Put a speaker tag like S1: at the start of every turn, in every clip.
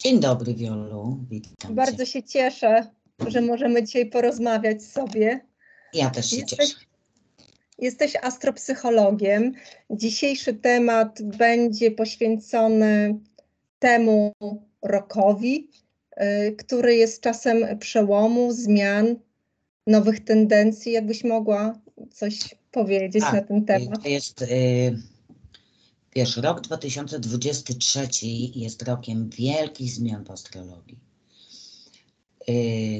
S1: Dzień dobry, Wiolu, witam
S2: Bardzo
S1: Cię.
S2: się cieszę, że możemy dzisiaj porozmawiać sobie.
S1: Ja też się cieszę.
S2: Jesteś astropsychologiem. Dzisiejszy temat będzie poświęcony temu rokowi, który jest czasem przełomu, zmian, nowych tendencji. Jakbyś mogła coś powiedzieć na ten temat?
S1: To jest, wiesz, rok 2023 jest rokiem wielkich zmian w astrologii.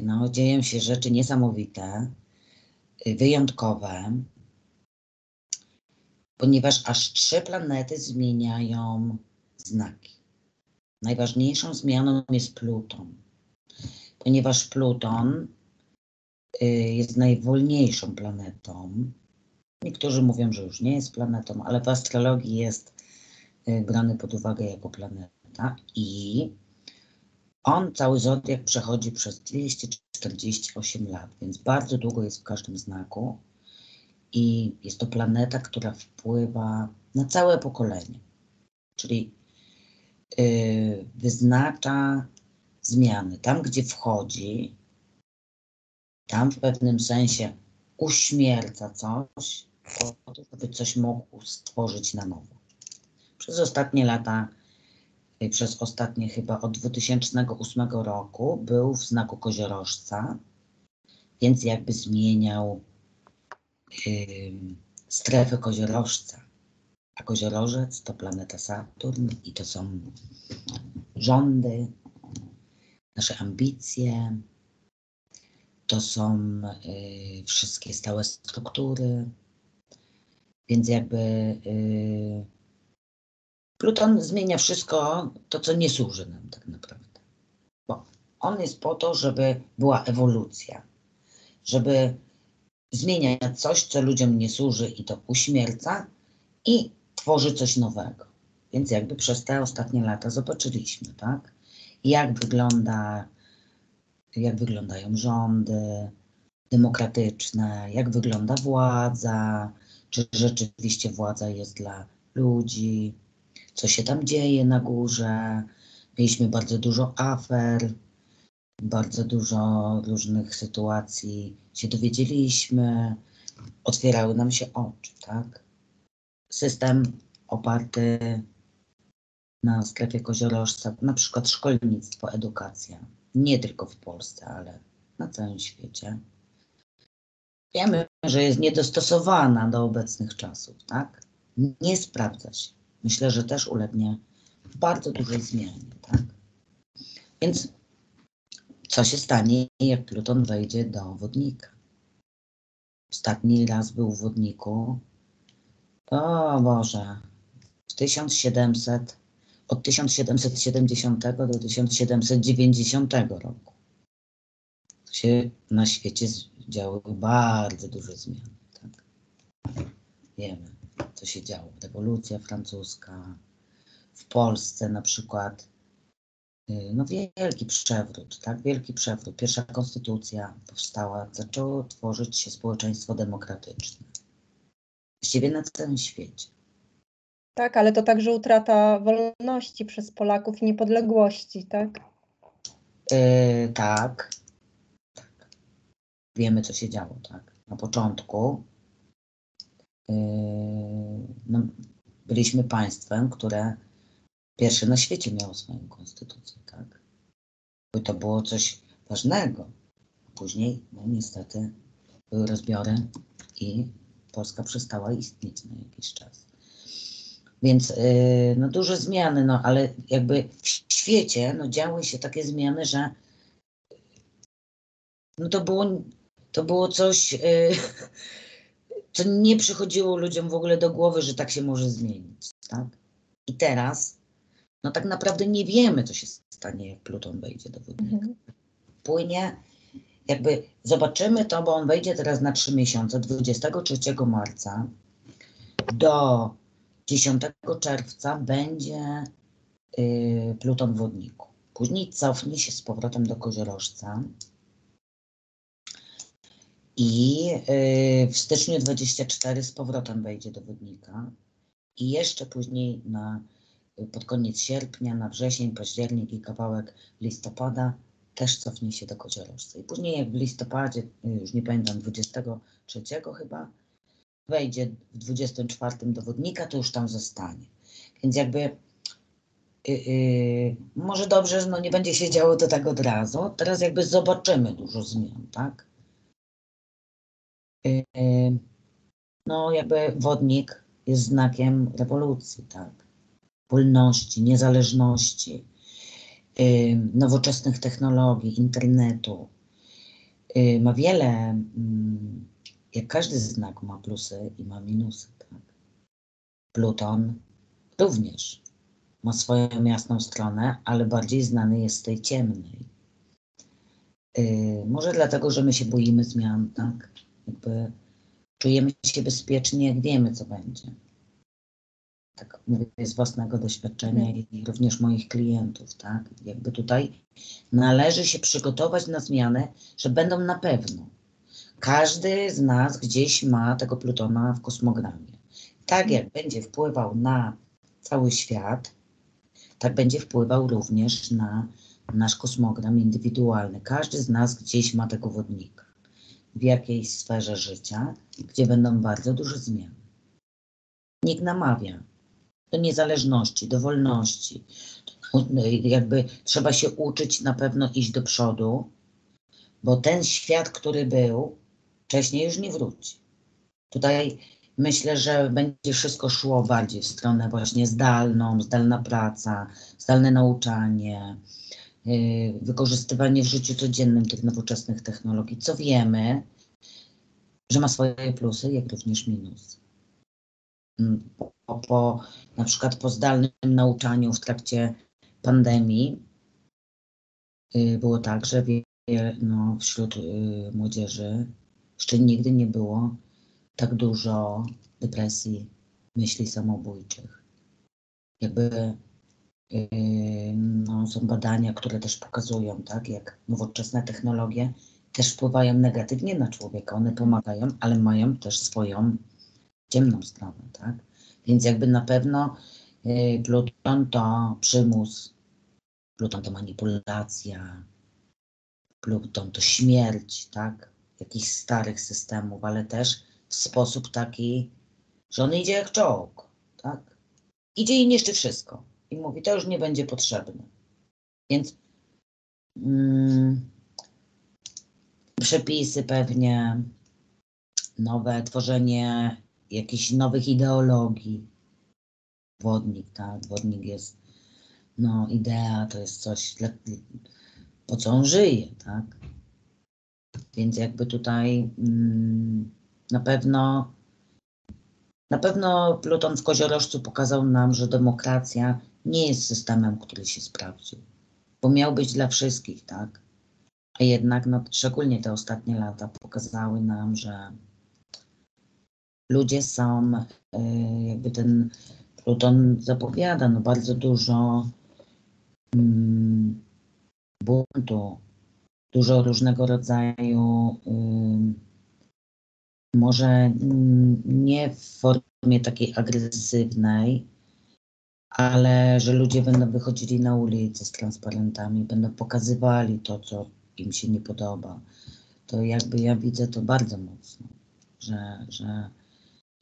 S1: No, dzieją się rzeczy niesamowite, wyjątkowe, ponieważ aż 3 planety zmieniają znaki. Najważniejszą zmianą jest Pluton, ponieważ Pluton jest najwolniejszą planetą. Niektórzy mówią, że już nie jest planetą, ale w astrologii jest brany pod uwagę jako planeta i on, cały zodiak, przechodzi przez 248 lat, więc bardzo długo jest w każdym znaku i jest to planeta, która wpływa na całe pokolenie, czyli wyznacza zmiany. Tam, gdzie wchodzi, tam w pewnym sensie uśmierca coś, po to, żeby coś mógł stworzyć na nowo. Przez ostatnie lata, przez ostatnie chyba od 2008 roku był w znaku koziorożca, więc jakby zmieniał strefę koziorożca. A koziorożec to planeta Saturn i to są rządy, nasze ambicje, to są wszystkie stałe struktury, więc jakby Pluton zmienia wszystko to, co nie służy nam tak naprawdę. Bo on jest po to, żeby była ewolucja, żeby zmieniać coś, co ludziom nie służy i to uśmierca i tworzy coś nowego. Więc jakby przez te ostatnie lata zobaczyliśmy, tak? Jak wyglądają rządy demokratyczne, jak wygląda władza, czy rzeczywiście władza jest dla ludzi, co się tam dzieje na górze. Mieliśmy bardzo dużo afer, bardzo dużo różnych sytuacji się dowiedzieliśmy, otwierały nam się oczy, tak? System oparty na strefie koziorożca, na przykład szkolnictwo, edukacja, nie tylko w Polsce, ale na całym świecie. Wiemy, że jest niedostosowana do obecnych czasów, tak? Nie sprawdza się. Myślę, że też ulegnie bardzo dużej zmianie, tak? Więc co się stanie, jak Pluton wejdzie do Wodnika? Ostatni raz był w Wodniku, o Boże, od 1770 do 1790 roku. Się na świecie działy bardzo duże zmiany, tak? Wiemy, co się działo. Rewolucja francuska, w Polsce na przykład, no wielki przewrót, tak? Wielki przewrót. Pierwsza konstytucja powstała, zaczęło tworzyć się społeczeństwo demokratyczne. Właściwie na całym świecie.
S2: Tak, ale to także utrata wolności przez Polaków i niepodległości, tak?
S1: Tak. Wiemy, co się działo, tak? Na początku no, byliśmy państwem, które pierwsze na świecie miało swoją konstytucję, tak? Bo to było coś ważnego. Później, no niestety, były rozbiory i Polska przestała istnieć na jakiś czas. Więc no duże zmiany, no ale jakby w świecie no, działy się takie zmiany, że no to było coś, co nie przychodziło ludziom w ogóle do głowy, że tak się może zmienić, tak? I teraz, no tak naprawdę nie wiemy, co się stanie, jak Pluton wejdzie do Wodnika. Płynie, jakby zobaczymy to, bo on wejdzie teraz na 3 miesiące, 23 marca do 10 czerwca będzie Pluton w Wodniku. Później cofnie się z powrotem do Koziorożca i w styczniu 24 z powrotem wejdzie do Wodnika i jeszcze później na pod koniec sierpnia, na wrzesień, październik i kawałek listopada też cofnie się do koziorożca. I później jak w listopadzie, już nie pamiętam, 23 chyba, wejdzie w 24 do Wodnika, to już tam zostanie. Więc jakby może dobrze, że no nie będzie się działo to tak od razu. Teraz jakby zobaczymy dużo zmian, tak? No jakby Wodnik jest znakiem rewolucji, tak? Wolności, niezależności, nowoczesnych technologii, internetu. Ma wiele, jak każdy znak ma plusy i ma minusy, tak? Pluton również ma swoją jasną stronę, ale bardziej znany jest z tej ciemnej. Może dlatego, że my się boimy zmian, tak? Jakby czujemy się bezpiecznie, jak wiemy, co będzie. Tak mówię z własnego doświadczenia i również moich klientów, tak? Jakby tutaj należy się przygotować na zmiany, że będą na pewno. Każdy z nas gdzieś ma tego Plutona w kosmogramie. Tak jak będzie wpływał na cały świat, tak będzie wpływał również na nasz kosmogram indywidualny. Każdy z nas gdzieś ma tego Wodnika w jakiejś sferze życia, gdzie będą bardzo duże zmiany. Nikt namawia do niezależności, do wolności. Jakby trzeba się uczyć na pewno iść do przodu, bo ten świat, który był, wcześniej już nie wróci. Tutaj myślę, że będzie wszystko szło bardziej w stronę właśnie zdalną, zdalna praca, zdalne nauczanie, wykorzystywanie w życiu codziennym tych nowoczesnych technologii, co wiemy, że ma swoje plusy, jak również minusy. Na przykład po zdalnym nauczaniu w trakcie pandemii było tak, że wśród młodzieży jeszcze nigdy nie było tak dużo depresji, myśli samobójczych. Jakby są badania, które też pokazują, tak, jak nowoczesne technologie też wpływają negatywnie na człowieka. One pomagają, ale mają też swoją ciemną stronę, tak? Więc jakby na pewno Pluton to przymus, Pluton to manipulacja, Pluton to śmierć, tak? Jakichś starych systemów, ale też w sposób taki, że on idzie jak czołg, tak? Idzie i niszczy wszystko. I mówi, to już nie będzie potrzebne. Więc przepisy pewnie, nowe tworzenie jakichś nowych ideologii. Wodnik, tak? Wodnik jest, idea to jest coś, po co on żyje, tak? Więc jakby tutaj na pewno Pluton w Koziorożcu pokazał nam, że demokracja nie jest systemem, który się sprawdził, bo miał być dla wszystkich, tak? A jednak szczególnie te ostatnie lata pokazały nam, że ludzie są, jakby ten Pluton zapowiada bardzo dużo buntu, dużo różnego rodzaju, może nie w formie takiej agresywnej, ale że ludzie będą wychodzili na ulicę z transparentami, będą pokazywali to, co im się nie podoba. To jakby ja widzę to bardzo mocno,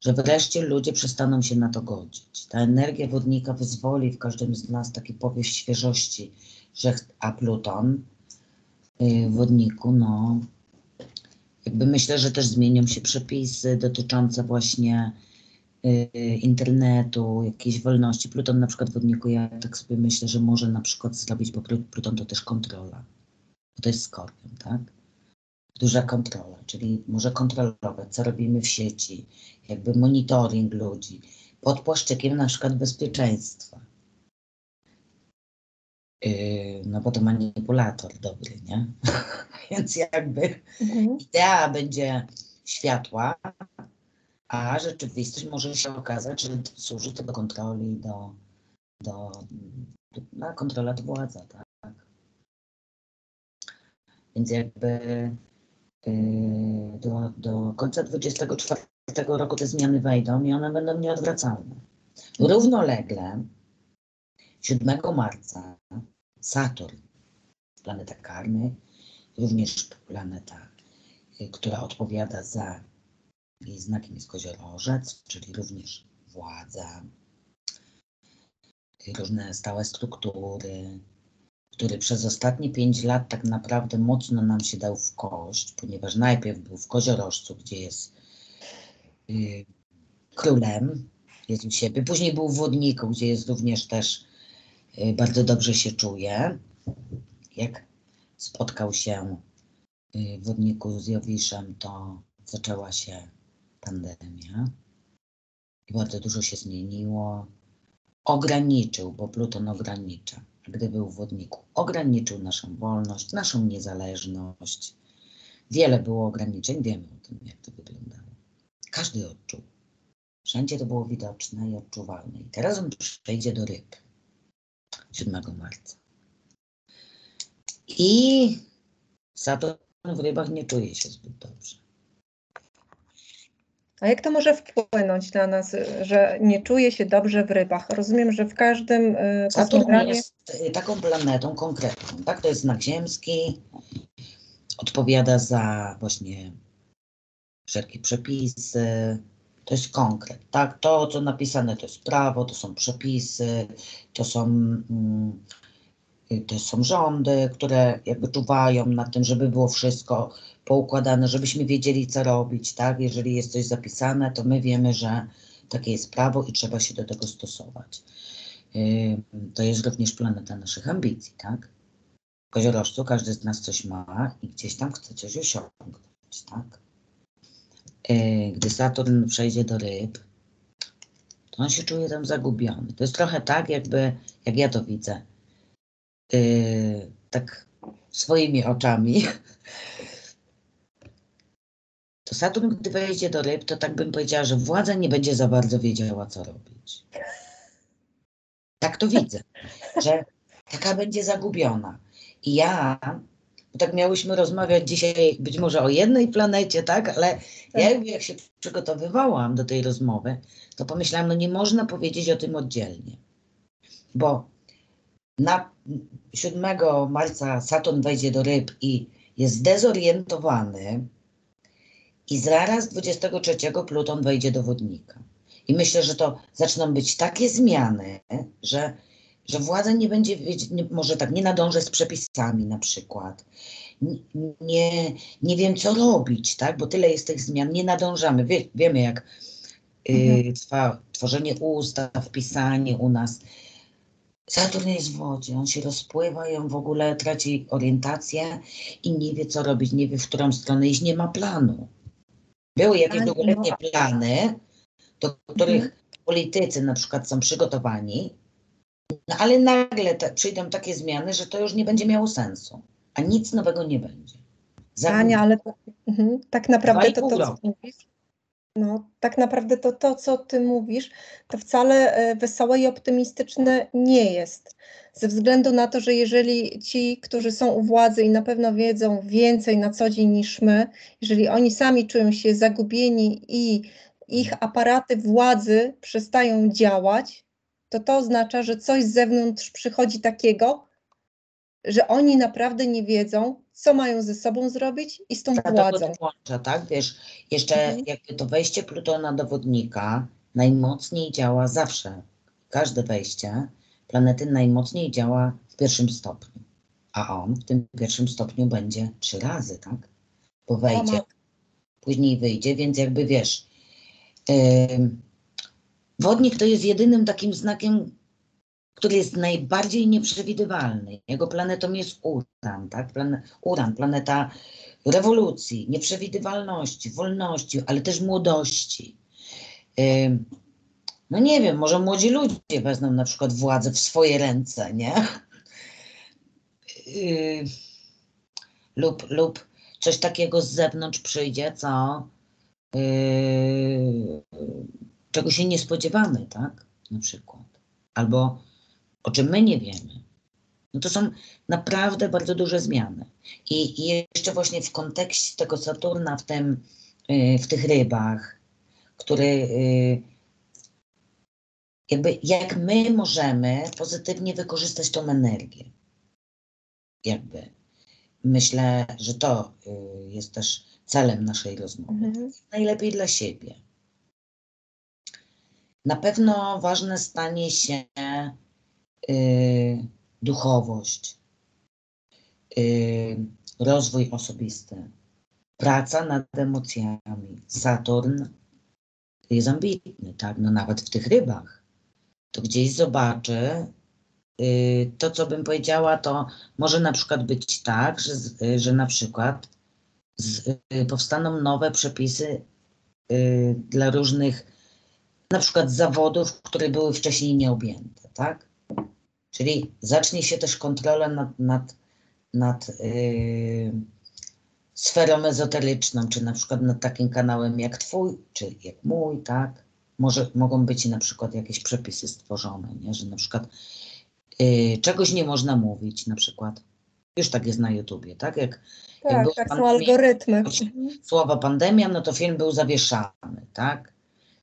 S1: że wreszcie ludzie przestaną się na to godzić. Ta energia Wodnika wyzwoli w każdym z nas taki powiew świeżości, a Pluton w Wodniku, jakby myślę, że też zmienią się przepisy dotyczące właśnie internetu, jakiejś wolności. Pluton na przykład w Wodniku, ja tak sobie myślę, że może na przykład zrobić, bo Pluton to też kontrola. Bo to jest Skorpion, tak? Duża kontrola, czyli może kontrolować, co robimy w sieci, jakby monitoring ludzi, pod płaszczykiem na przykład bezpieczeństwa. Bo to manipulator dobry, nie? Więc jakby idea będzie światła, a rzeczywistość może się okazać, że służy to do kontroli, kontrola to władza, tak? Więc jakby do końca 2024 roku te zmiany wejdą i one będą nieodwracalne. Równolegle 7 marca Saturn, planeta karmy, również planeta, która odpowiada za, jej znakiem jest koziorożec, czyli również władza, różne stałe struktury, który przez ostatnie 5 lat tak naprawdę mocno nam się dał w kość, ponieważ najpierw był w koziorożcu, gdzie jest królem, jest u siebie, później był w wodniku, gdzie jest również też bardzo dobrze się czuje. Jak spotkał się w wodniku z Jowiszem, to zaczęła się pandemia i bardzo dużo się zmieniło. Ograniczył, bo Pluton ogranicza. Gdy był w wodniku, ograniczył naszą wolność, naszą niezależność. Wiele było ograniczeń, wiemy o tym, jak to wyglądało. Każdy odczuł. Wszędzie to było widoczne i odczuwalne. I teraz on przejdzie do ryb 7 marca. I Saturn w rybach nie czuje się zbyt dobrze.
S2: A jak to może wpłynąć na nas, że nie czuje się dobrze w rybach? Rozumiem, że w każdym
S1: Saturn
S2: kosmogramie...
S1: jest taką planetą konkretną, tak? To jest znak ziemski, odpowiada za właśnie wszelkie przepisy, to jest konkret, tak? To, co napisane, to jest prawo, to są przepisy, to są rządy, które jakby czuwają nad tym, żeby było wszystko poukładane, żebyśmy wiedzieli, co robić, tak? Jeżeli jest coś zapisane, to my wiemy, że takie jest prawo i trzeba się do tego stosować. To jest również planeta naszych ambicji, tak? W koziorożcu każdy z nas coś ma i gdzieś tam chce coś osiągnąć, tak? Gdy Saturn przejdzie do ryb, to on się czuje tam zagubiony. To jest trochę tak, jakby, jak ja to widzę, tak swoimi oczami. To Saturn, gdy wejdzie do ryb, to tak bym powiedziała, że władza nie będzie za bardzo wiedziała, co robić. Tak to widzę, że taka będzie zagubiona. I ja, bo tak miałyśmy rozmawiać dzisiaj być może o jednej planecie, tak? Ale ja jak się przygotowywałam do tej rozmowy, to pomyślałam, no nie można powiedzieć o tym oddzielnie. Bo na 7 marca Saturn wejdzie do ryb i jest zdezorientowany i zaraz 23 Pluton wejdzie do wodnika. I myślę, że to zaczną być takie zmiany, że władza nie będzie wiedzieć, może tak, nie nadążę z przepisami na przykład. Nie wiem, co robić, tak? Bo tyle jest tych zmian, nie nadążamy. Wiemy, jak trwa tworzenie ustaw, pisanie u nas. Saturn jest w wodzie, on się rozpływa i on w ogóle traci orientację i nie wie, co robić, nie wie, w którą stronę iść, nie ma planu. Były jakieś długoletnie plany, do których politycy na przykład są przygotowani, no ale nagle przyjdą takie zmiany, że to już nie będzie miało sensu, a nic nowego nie będzie.
S2: Ania, ale tak naprawdę to, co mówisz, no, tak naprawdę to, co ty mówisz, to wcale wesołe i optymistyczne nie jest. Ze względu na to, że jeżeli ci, którzy są u władzy i na pewno wiedzą więcej na co dzień niż my, jeżeli oni sami czują się zagubieni i ich aparaty władzy przestają działać, to oznacza, że coś z zewnątrz przychodzi takiego, że oni naprawdę nie wiedzą, co mają ze sobą zrobić i z tą władzą.
S1: Tak, wiesz, jeszcze jakby to wejście Plutona do wodnika najmocniej działa zawsze. Każde wejście planety najmocniej działa w 1. stopniu. A on w tym 1. stopniu będzie 3 razy, tak? Bo wejdzie, później wyjdzie, więc jakby wiesz, wodnik to jest jedynym takim znakiem, który jest najbardziej nieprzewidywalny. Jego planetą jest Uran, tak? Uran, planeta rewolucji, nieprzewidywalności, wolności, ale też młodości. No nie wiem, może młodzi ludzie wezmą na przykład władzę w swoje ręce, nie? Lub coś takiego z zewnątrz przyjdzie, czego się nie spodziewamy, tak? Na przykład. Albo o czym my nie wiemy. No to są naprawdę bardzo duże zmiany. I jeszcze właśnie w kontekście tego Saturna w tych rybach, który jakby jak my możemy pozytywnie wykorzystać tą energię. Jakby myślę, że to jest też celem naszej rozmowy. Najlepiej dla siebie. Na pewno ważne stanie się duchowość, rozwój osobisty, praca nad emocjami. Saturn jest ambitny, tak? No nawet w tych rybach. To gdzieś zobaczy, to co bym powiedziała, to może na przykład być tak, że na przykład powstaną nowe przepisy dla różnych na przykład zawodów, które były wcześniej nieobjęte, tak? Czyli zacznie się też kontrola nad sferą ezoteryczną, czy na przykład nad takim kanałem jak twój, czy jak mój, tak? Mogą być na przykład jakieś przepisy stworzone, nie? Że na przykład czegoś nie można mówić, na przykład. Już tak jest na YouTubie, tak? Jak
S2: Tak, tak, są algorytmy.
S1: Słowa pandemia, no to film był zawieszany, tak?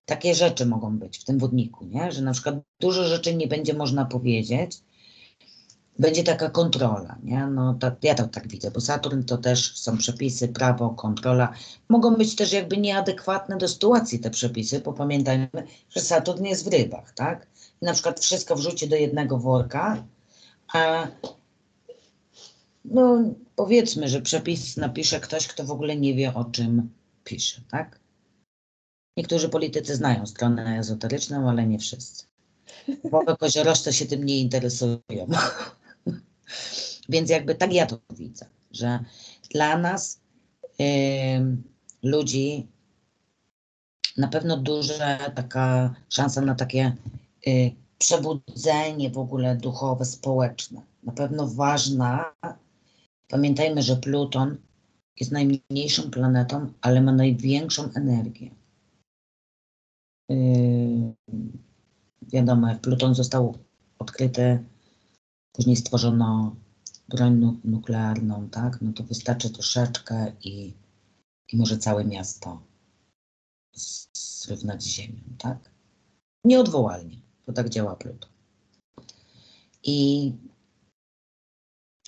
S1: Takie rzeczy mogą być w tym wodniku, nie? Że na przykład dużo rzeczy nie będzie można powiedzieć, będzie taka kontrola, nie? No ja to tak widzę, bo Saturn to też są przepisy, prawo, kontrola. Mogą być też jakby nieadekwatne do sytuacji te przepisy, bo pamiętajmy, że Saturn jest w rybach, tak? I na przykład wszystko wrzuci do jednego worka, a no powiedzmy, że przepis napisze ktoś, kto w ogóle nie wie, o czym pisze, tak? Niektórzy politycy znają stronę ezoteryczną, ale nie wszyscy. Bo koziorożce się tym nie interesują. Więc jakby tak ja to widzę, że dla nas ludzi na pewno duża taka szansa na takie przebudzenie w ogóle duchowe, społeczne. Na pewno ważna. Pamiętajmy, że Pluton jest najmniejszą planetą, ale ma największą energię. Wiadomo, jak Pluton został odkryty, później stworzono broń nuklearną, tak? No to wystarczy troszeczkę i może całe miasto zrównać z ziemią, tak? Nieodwołalnie, bo tak działa Pluton.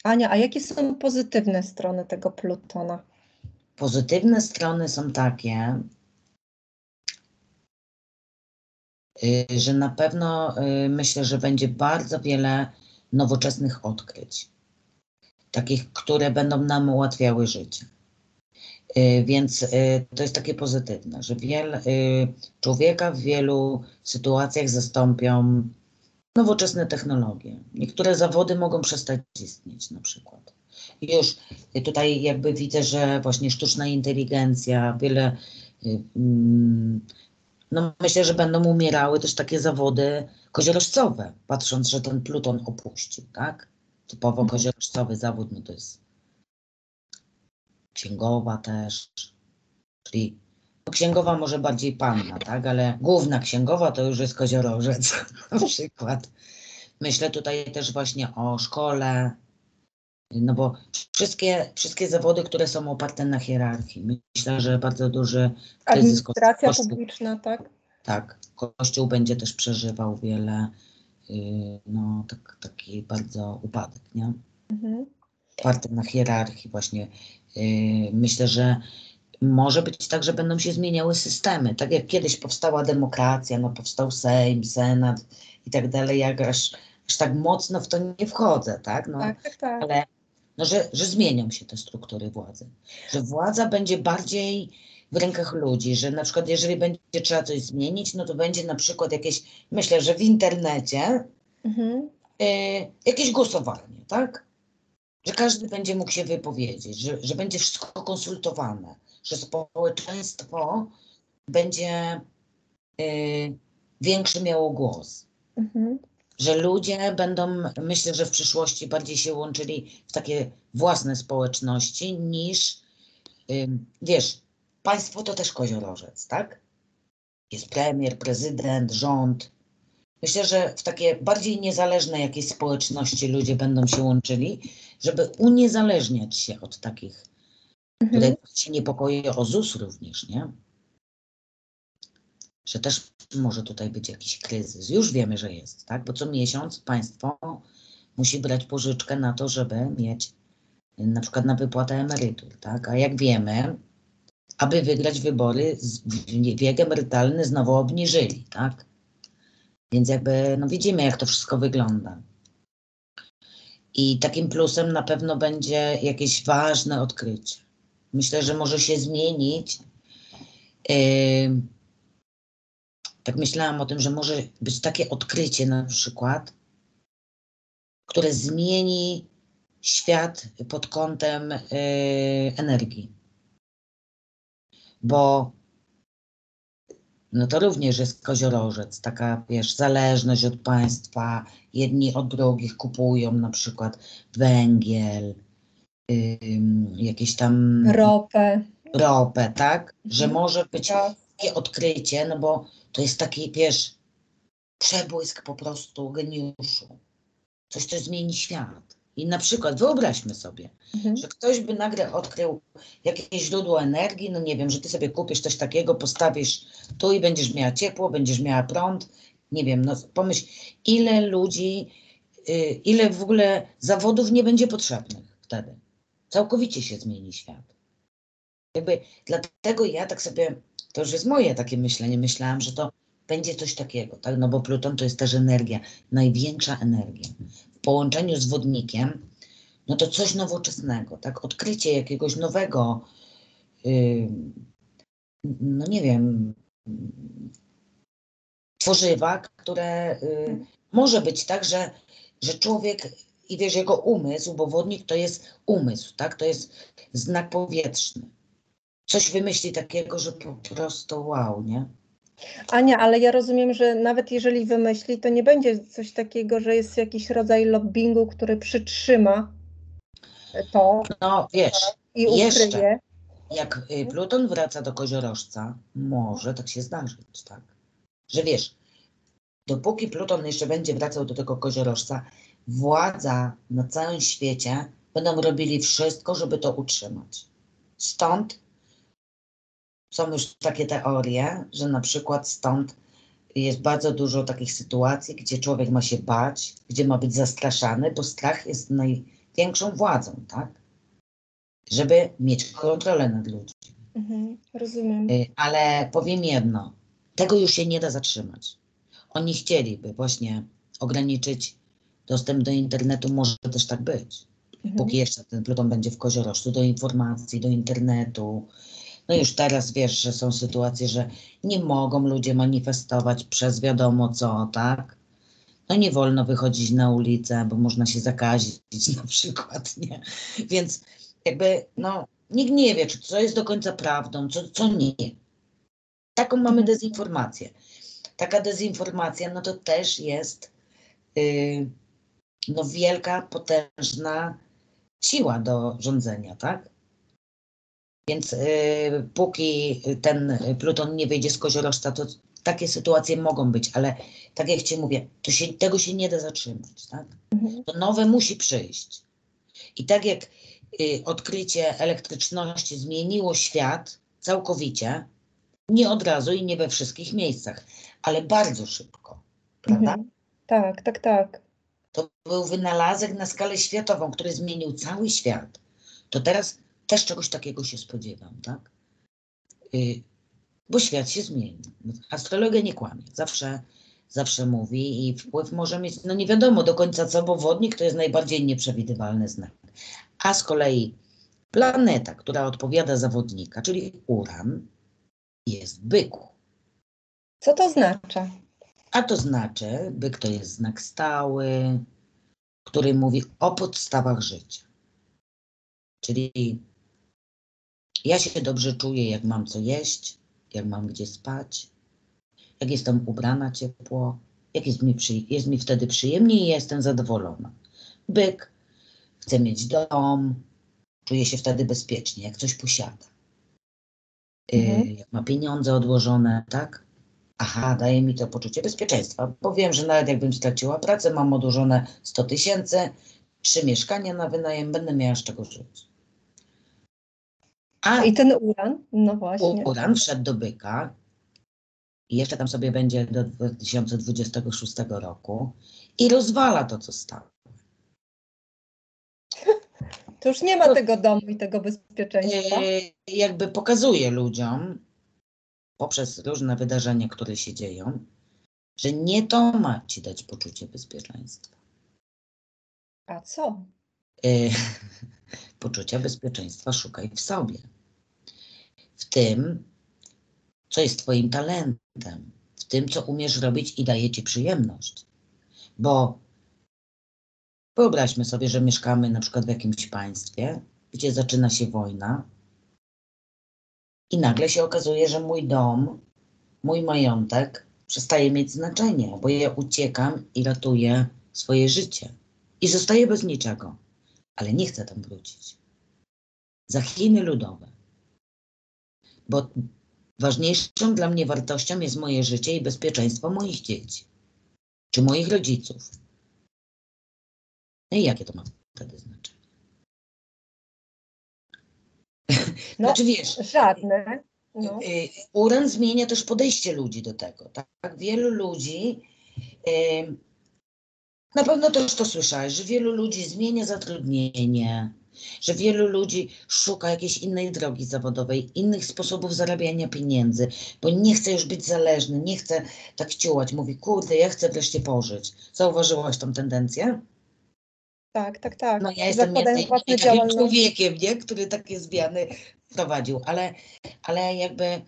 S2: Ania, a jakie są pozytywne strony tego Plutona?
S1: Pozytywne strony są takie, że na pewno myślę, że będzie bardzo wiele nowoczesnych odkryć. Takich, które będą nam ułatwiały życie. Więc to jest takie pozytywne, że człowieka w wielu sytuacjach zastąpią nowoczesne technologie. Niektóre zawody mogą przestać istnieć na przykład. Już tutaj jakby widzę, że właśnie sztuczna inteligencja, no myślę, że będą umierały też takie zawody koziorożcowe, patrząc, że ten Pluton opuścił, tak? Typowo koziorożcowy zawód, no to jest księgowa też, czyli księgowa może bardziej panna, tak? Ale główna księgowa to już jest koziorożec na przykład. Myślę tutaj też właśnie o szkole, no bo wszystkie zawody, które są oparte na hierarchii. Myślę, że bardzo duży kryzys.
S2: Administracja publiczna, tak?
S1: Tak, Kościół będzie też przeżywał wiele, no taki bardzo upadek, nie? Oparty na hierarchii właśnie. Myślę, że może być tak, że będą się zmieniały systemy. Tak jak kiedyś powstała demokracja, no powstał Sejm, Senat i tak dalej, jak aż tak mocno w to nie wchodzę, tak? No,
S2: tak.
S1: Ale no, że zmienią się te struktury władzy. Że władza będzie bardziej w rękach ludzi, że na przykład jeżeli będzie trzeba coś zmienić, no to będzie na przykład jakieś, myślę, że w internecie jakieś głosowanie, tak? Że każdy będzie mógł się wypowiedzieć, że będzie wszystko konsultowane, że społeczeństwo będzie większy miało głos. Że ludzie będą, myślę, że w przyszłości bardziej się łączyli w takie własne społeczności niż, wiesz, państwo to też koziorożec, tak? Jest premier, prezydent, rząd. Myślę, że w takie bardziej niezależne jakieś społeczności ludzie będą się łączyli, żeby uniezależniać się od takich, które się niepokoją o ZUS również, nie? że też może tutaj być jakiś kryzys. Już wiemy, że jest, tak? Bo co miesiąc państwo musi brać pożyczkę na to, żeby mieć na przykład na wypłatę emerytur, tak? A jak wiemy, aby wygrać wybory, wiek emerytalny znowu obniżyli, tak? Więc jakby, no widzimy, jak to wszystko wygląda. I takim plusem na pewno będzie jakieś ważne odkrycie. Myślę, że może się zmienić. Tak myślałam o tym, że może być takie odkrycie na przykład, które zmieni świat pod kątem energii. Bo no to również jest koziorożec, taka wiesz, zależność od państwa, jedni od drugich kupują na przykład węgiel, jakieś tam ropę, tak? Że może być takie odkrycie, no bo to jest taki, wiesz, przebłysk po prostu geniuszu. Coś, co zmieni świat. I na przykład wyobraźmy sobie, że ktoś by nagle odkrył jakieś źródło energii, no nie wiem, że ty sobie kupisz coś takiego, postawisz tu i będziesz miała ciepło, będziesz miała prąd, nie wiem, no pomyśl, ile ludzi, ile w ogóle zawodów nie będzie potrzebnych wtedy. Całkowicie się zmieni świat. Jakby dlatego ja tak sobie, to już jest moje takie myślenie, myślałam, że to będzie coś takiego, tak? No bo Pluton to jest też energia, największa energia. W połączeniu z wodnikiem, no to coś nowoczesnego, tak? Odkrycie jakiegoś nowego, no nie wiem, tworzywa, które może być tak, że człowiek i wiesz, jego umysł, bo wodnik to jest umysł, tak? To jest znak powietrzny. Coś wymyśli takiego, że po prostu wow, nie?
S2: Ania, ale ja rozumiem, że nawet jeżeli wymyśli, to nie będzie coś takiego, że jest jakiś rodzaj lobbingu, który przytrzyma to
S1: no, wiesz,
S2: i ukryje.
S1: Jeszcze, jak Pluton wraca do koziorożca, może tak się zdarzyć, tak? Że wiesz, dopóki Pluton jeszcze będzie wracał do tego koziorożca, władza na całym świecie będą robili wszystko, żeby to utrzymać. Stąd są już takie teorie, że na przykład stąd jest bardzo dużo takich sytuacji, gdzie człowiek ma się bać, gdzie ma być zastraszany, bo strach jest największą władzą, tak? Żeby mieć kontrolę nad ludźmi.
S2: Rozumiem.
S1: Ale powiem jedno, tego już się nie da zatrzymać. Oni chcieliby właśnie ograniczyć dostęp do internetu, może też tak być. Póki jeszcze ten Pluton będzie w koziorożcu, do informacji, do internetu. No już teraz wiesz, że są sytuacje, że nie mogą ludzie manifestować przez wiadomo co, tak? No nie wolno wychodzić na ulicę, bo można się zakazić na przykład, nie? Więc jakby, no, nikt nie wie, czy co jest do końca prawdą, co nie. Taką mamy dezinformację. Taka dezinformacja, no to też jest no wielka, potężna siła do rządzenia, tak? Więc póki ten Pluton nie wyjdzie z koziorożca, to takie sytuacje mogą być, ale tak jak ci mówię, tego się nie da zatrzymać, tak? To nowe musi przyjść. I tak jak odkrycie elektryczności zmieniło świat całkowicie, nie od razu i nie we wszystkich miejscach, ale bardzo szybko, prawda?
S2: Tak, tak, tak.
S1: To był wynalazek na skalę światową, który zmienił cały świat. To teraz też czegoś takiego się spodziewam, tak? Bo świat się zmieni. Astrologia nie kłamie. Zawsze mówi i wpływ może mieć, no nie wiadomo do końca co, bo wodnik to jest najbardziej nieprzewidywalny znak. A z kolei planeta, która odpowiada za wodnika, czyli Uran, jest w byku.
S2: Co to znaczy?
S1: A to znaczy, byk to jest znak stały, który mówi o podstawach życia. Czyli ja się dobrze czuję, jak mam co jeść, jak mam gdzie spać, jak jestem ubrana ciepło, jak jest mi wtedy przyjemnie i jestem zadowolona. Byk chce mieć dom, czuje się wtedy bezpiecznie, jak coś posiada. Jak ma pieniądze odłożone, tak? Aha, daje mi to poczucie bezpieczeństwa, bo wiem, że nawet jakbym straciła pracę, mam odłożone 100 000, 3 mieszkania na wynajem, będę miała z czego żyć.
S2: I ten Uran, no właśnie.
S1: Uran wszedł do byka i jeszcze tam sobie będzie do 2026 roku i rozwala to, co stało.
S2: To już nie ma tego domu i tego bezpieczeństwa.
S1: Jakby pokazuje ludziom poprzez różne wydarzenia, które się dzieją, że nie to ma ci dać poczucie bezpieczeństwa.
S2: A co?
S1: Poczucia bezpieczeństwa szukaj w sobie. W tym, co jest twoim talentem. W tym, co umiesz robić i daje ci przyjemność. Bo wyobraźmy sobie, że mieszkamy na przykład w jakimś państwie, gdzie zaczyna się wojna i nagle się okazuje, że mój dom, mój majątek przestaje mieć znaczenie, bo ja uciekam i ratuję swoje życie. I zostaję bez niczego. Ale nie chcę tam wrócić. Za Chiny ludowe. Bo ważniejszą dla mnie wartością jest moje życie i bezpieczeństwo moich dzieci. Czy moich rodziców. No i jakie to ma wtedy znaczenie?
S2: No,
S1: znaczy wiesz,
S2: żadne. No.
S1: Uran zmienia też podejście ludzi do tego. Tak? Wielu ludzi, na pewno też to słyszałeś, że wielu ludzi zmienia zatrudnienie, że wielu ludzi szuka jakiejś innej drogi zawodowej, innych sposobów zarabiania pieniędzy, bo nie chce już być zależny, nie chce tak ciułać. Mówi, kurde, ja chcę wreszcie pożyć. Zauważyłaś tą tendencję?
S2: Tak.
S1: No ja jestem między innymi takim człowiekiem, nie? Który takie zmiany wprowadził, ale jakby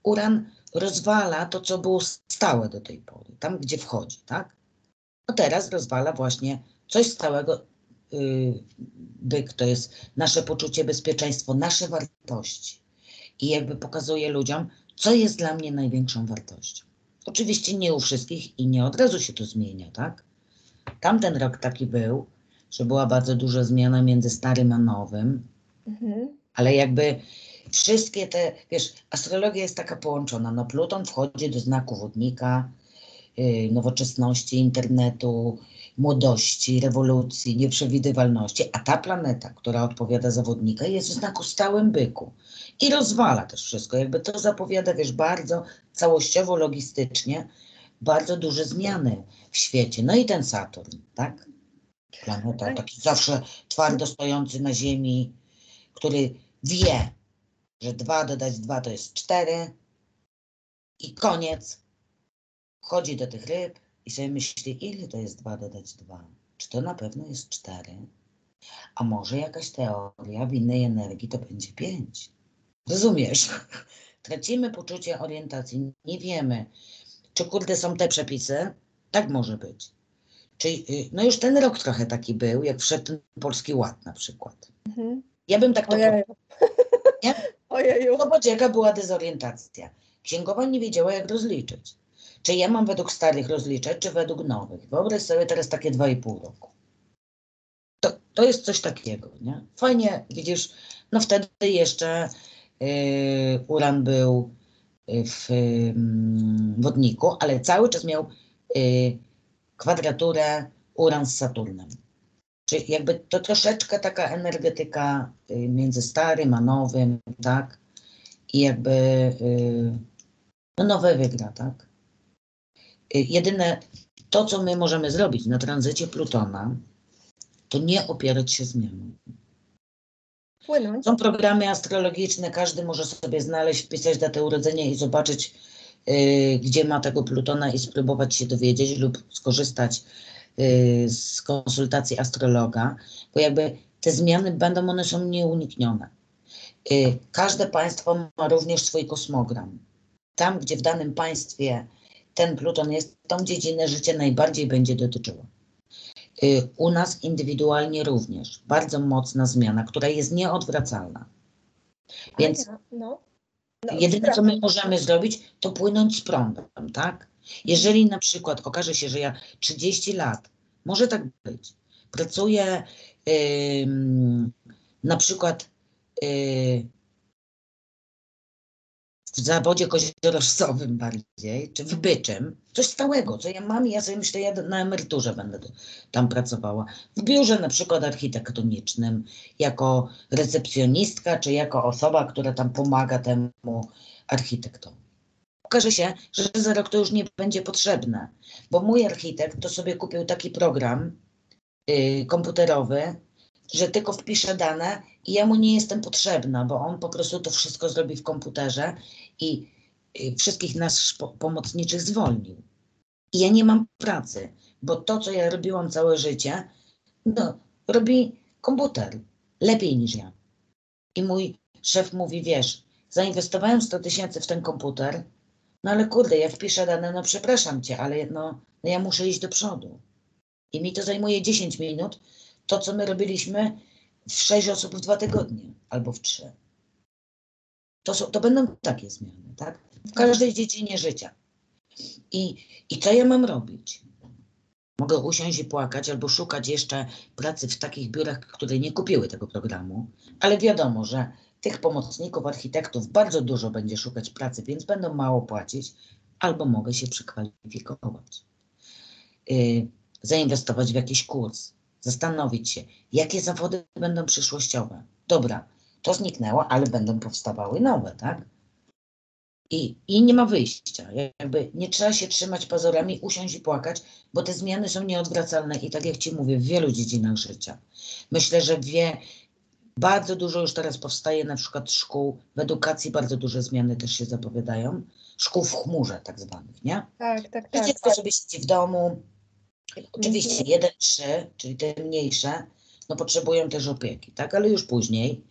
S1: Uran rozwala to, co było stałe do tej pory, tam gdzie wchodzi, tak? No teraz rozwala właśnie coś stałego, byk to jest nasze poczucie bezpieczeństwa, nasze wartości. I jakby pokazuje ludziom, co jest dla mnie największą wartością. Oczywiście nie u wszystkich i nie od razu się to zmienia, tak? Tamten rok taki był, że była bardzo duża zmiana między starym a nowym, ale jakby wszystkie te, wiesz, astrologia jest taka połączona, no Pluton wchodzi do znaku wodnika, nowoczesności, internetu, młodości, rewolucji, nieprzewidywalności, a ta planeta, która odpowiada za wodnika, jest w znaku stałym byku i rozwala też wszystko, jakby to zapowiada, wiesz, bardzo całościowo, logistycznie, bardzo duże zmiany w świecie. No i ten Saturn, tak? Planeta taki zawsze twardo stojący na Ziemi, który wie, że 2 dodać 2 to jest 4 i koniec. Wchodzi do tych ryb i sobie myśli, ile to jest 2 dodać 2? Czy to na pewno jest 4? A może jakaś teoria w innej energii to będzie 5? Rozumiesz? Tracimy poczucie orientacji. Nie wiemy, czy kurde są te przepisy? Tak może być. Czyli, no już ten rok trochę taki był, jak wszedł ten Polski Ład na przykład. Ja bym tak to nie?
S2: Ojeju.
S1: Zobacz, jaka była dezorientacja. Księgowa nie wiedziała, jak rozliczyć. Czy ja mam według starych rozliczać, czy według nowych? Wyobraź sobie teraz takie 2,5 roku. To jest coś takiego, nie? Fajnie, widzisz, no wtedy jeszcze Uran był w wodniku, ale cały czas miał kwadraturę Uran z Saturnem. Czyli jakby to troszeczkę taka energetyka między starym a nowym, tak? I jakby no nowe wygra, tak? Jedyne to, co my możemy zrobić na tranzycie Plutona, to nie opierać się zmianom.
S2: Płynąć.
S1: Są programy astrologiczne, każdy może sobie znaleźć, wpisać datę urodzenia i zobaczyć, gdzie ma tego Plutona i spróbować się dowiedzieć lub skorzystać z konsultacji astrologa, bo jakby te zmiany będą, one są nieuniknione. Każde państwo ma również swój kosmogram. Tam, gdzie w danym państwie ten Pluton jest, tą dziedzinę życia najbardziej będzie dotyczyła. U nas indywidualnie również. Bardzo mocna zmiana, która jest nieodwracalna. Więc jedyne, co my możemy zrobić, to płynąć z prądem, tak? Jeżeli na przykład okaże się, że ja 30 lat, może tak być, pracuję na przykład w zawodzie koziorożcowym bardziej, czy w byczym, coś stałego, co ja mam i ja sobie myślę, ja na emeryturze będę tam pracowała. W biurze na przykład architektonicznym, jako recepcjonistka, czy jako osoba, która tam pomaga temu architektowi. okaże się, że za rok to już nie będzie potrzebne, bo mój architekt to sobie kupił taki program komputerowy, że tylko wpiszę dane i ja mu nie jestem potrzebna, bo on po prostu to wszystko zrobi w komputerze i wszystkich nas pomocniczych zwolnił. I ja nie mam pracy, bo to, co ja robiłam całe życie, no, robi komputer lepiej niż ja. I mój szef mówi, wiesz, zainwestowałem 100 000 w ten komputer, no ale kurde, ja wpiszę dane, no przepraszam cię, ale no ja muszę iść do przodu. I mi to zajmuje 10 minut, to co my robiliśmy w 6 osób w 2 tygodnie, albo w 3. To będą takie zmiany, tak? W każdej dziedzinie życia. I co ja mam robić? Mogę usiąść i płakać, albo szukać jeszcze pracy w takich biurach, które nie kupiły tego programu, ale wiadomo, że tych pomocników, architektów bardzo dużo będzie szukać pracy, więc będą mało płacić, albo mogę się przekwalifikować. Zainwestować w jakiś kurs, zastanowić się, jakie zawody będą przyszłościowe. Dobra, to zniknęło, ale będą powstawały nowe, tak? I nie ma wyjścia. Jakby nie trzeba się trzymać pazurami, usiąść i płakać, bo te zmiany są nieodwracalne i tak jak ci mówię, w wielu dziedzinach życia. Myślę, że bardzo dużo już teraz powstaje na przykład szkół, w edukacji bardzo duże zmiany też się zapowiadają. Szkół w chmurze tak zwanych, nie?
S2: Tak.
S1: Że dziecko sobie siedzi w domu. Oczywiście 1-3, czyli te mniejsze, no potrzebują też opieki, tak? Ale już później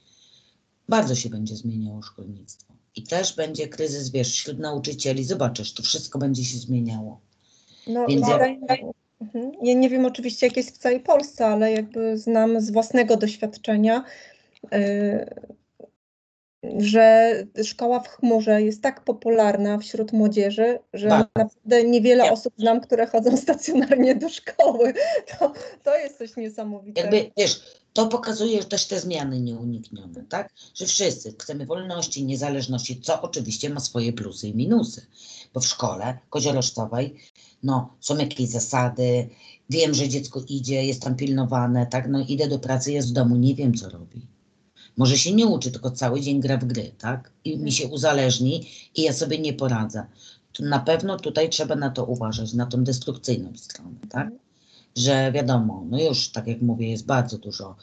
S1: bardzo się będzie zmieniało szkolnictwo. I też będzie kryzys, wiesz, wśród nauczycieli. Zobaczysz, to wszystko będzie się zmieniało.
S2: No,
S1: Więc
S2: ja nie wiem oczywiście, jak jest w całej Polsce, ale jakby znam z własnego doświadczenia, że szkoła w chmurze jest tak popularna wśród młodzieży, że naprawdę niewiele osób znam, które chodzą stacjonarnie do szkoły. To jest coś niesamowitego.
S1: Jakby, wiesz, to pokazuje też te zmiany nieuniknione, tak? Że wszyscy chcemy wolności, niezależności, co oczywiście ma swoje plusy i minusy. Bo w szkole koziorożcowej, no, są jakieś zasady, wiem, że dziecko idzie, jest tam pilnowane, tak? No, idę do pracy, jest w domu, nie wiem, co robi. Może się nie uczy, tylko cały dzień gra w gry, tak? I mi się uzależni i ja sobie nie poradzę. To na pewno tutaj trzeba na to uważać, na tą destrukcyjną stronę, tak? Że wiadomo, no już tak jak mówię, jest bardzo dużo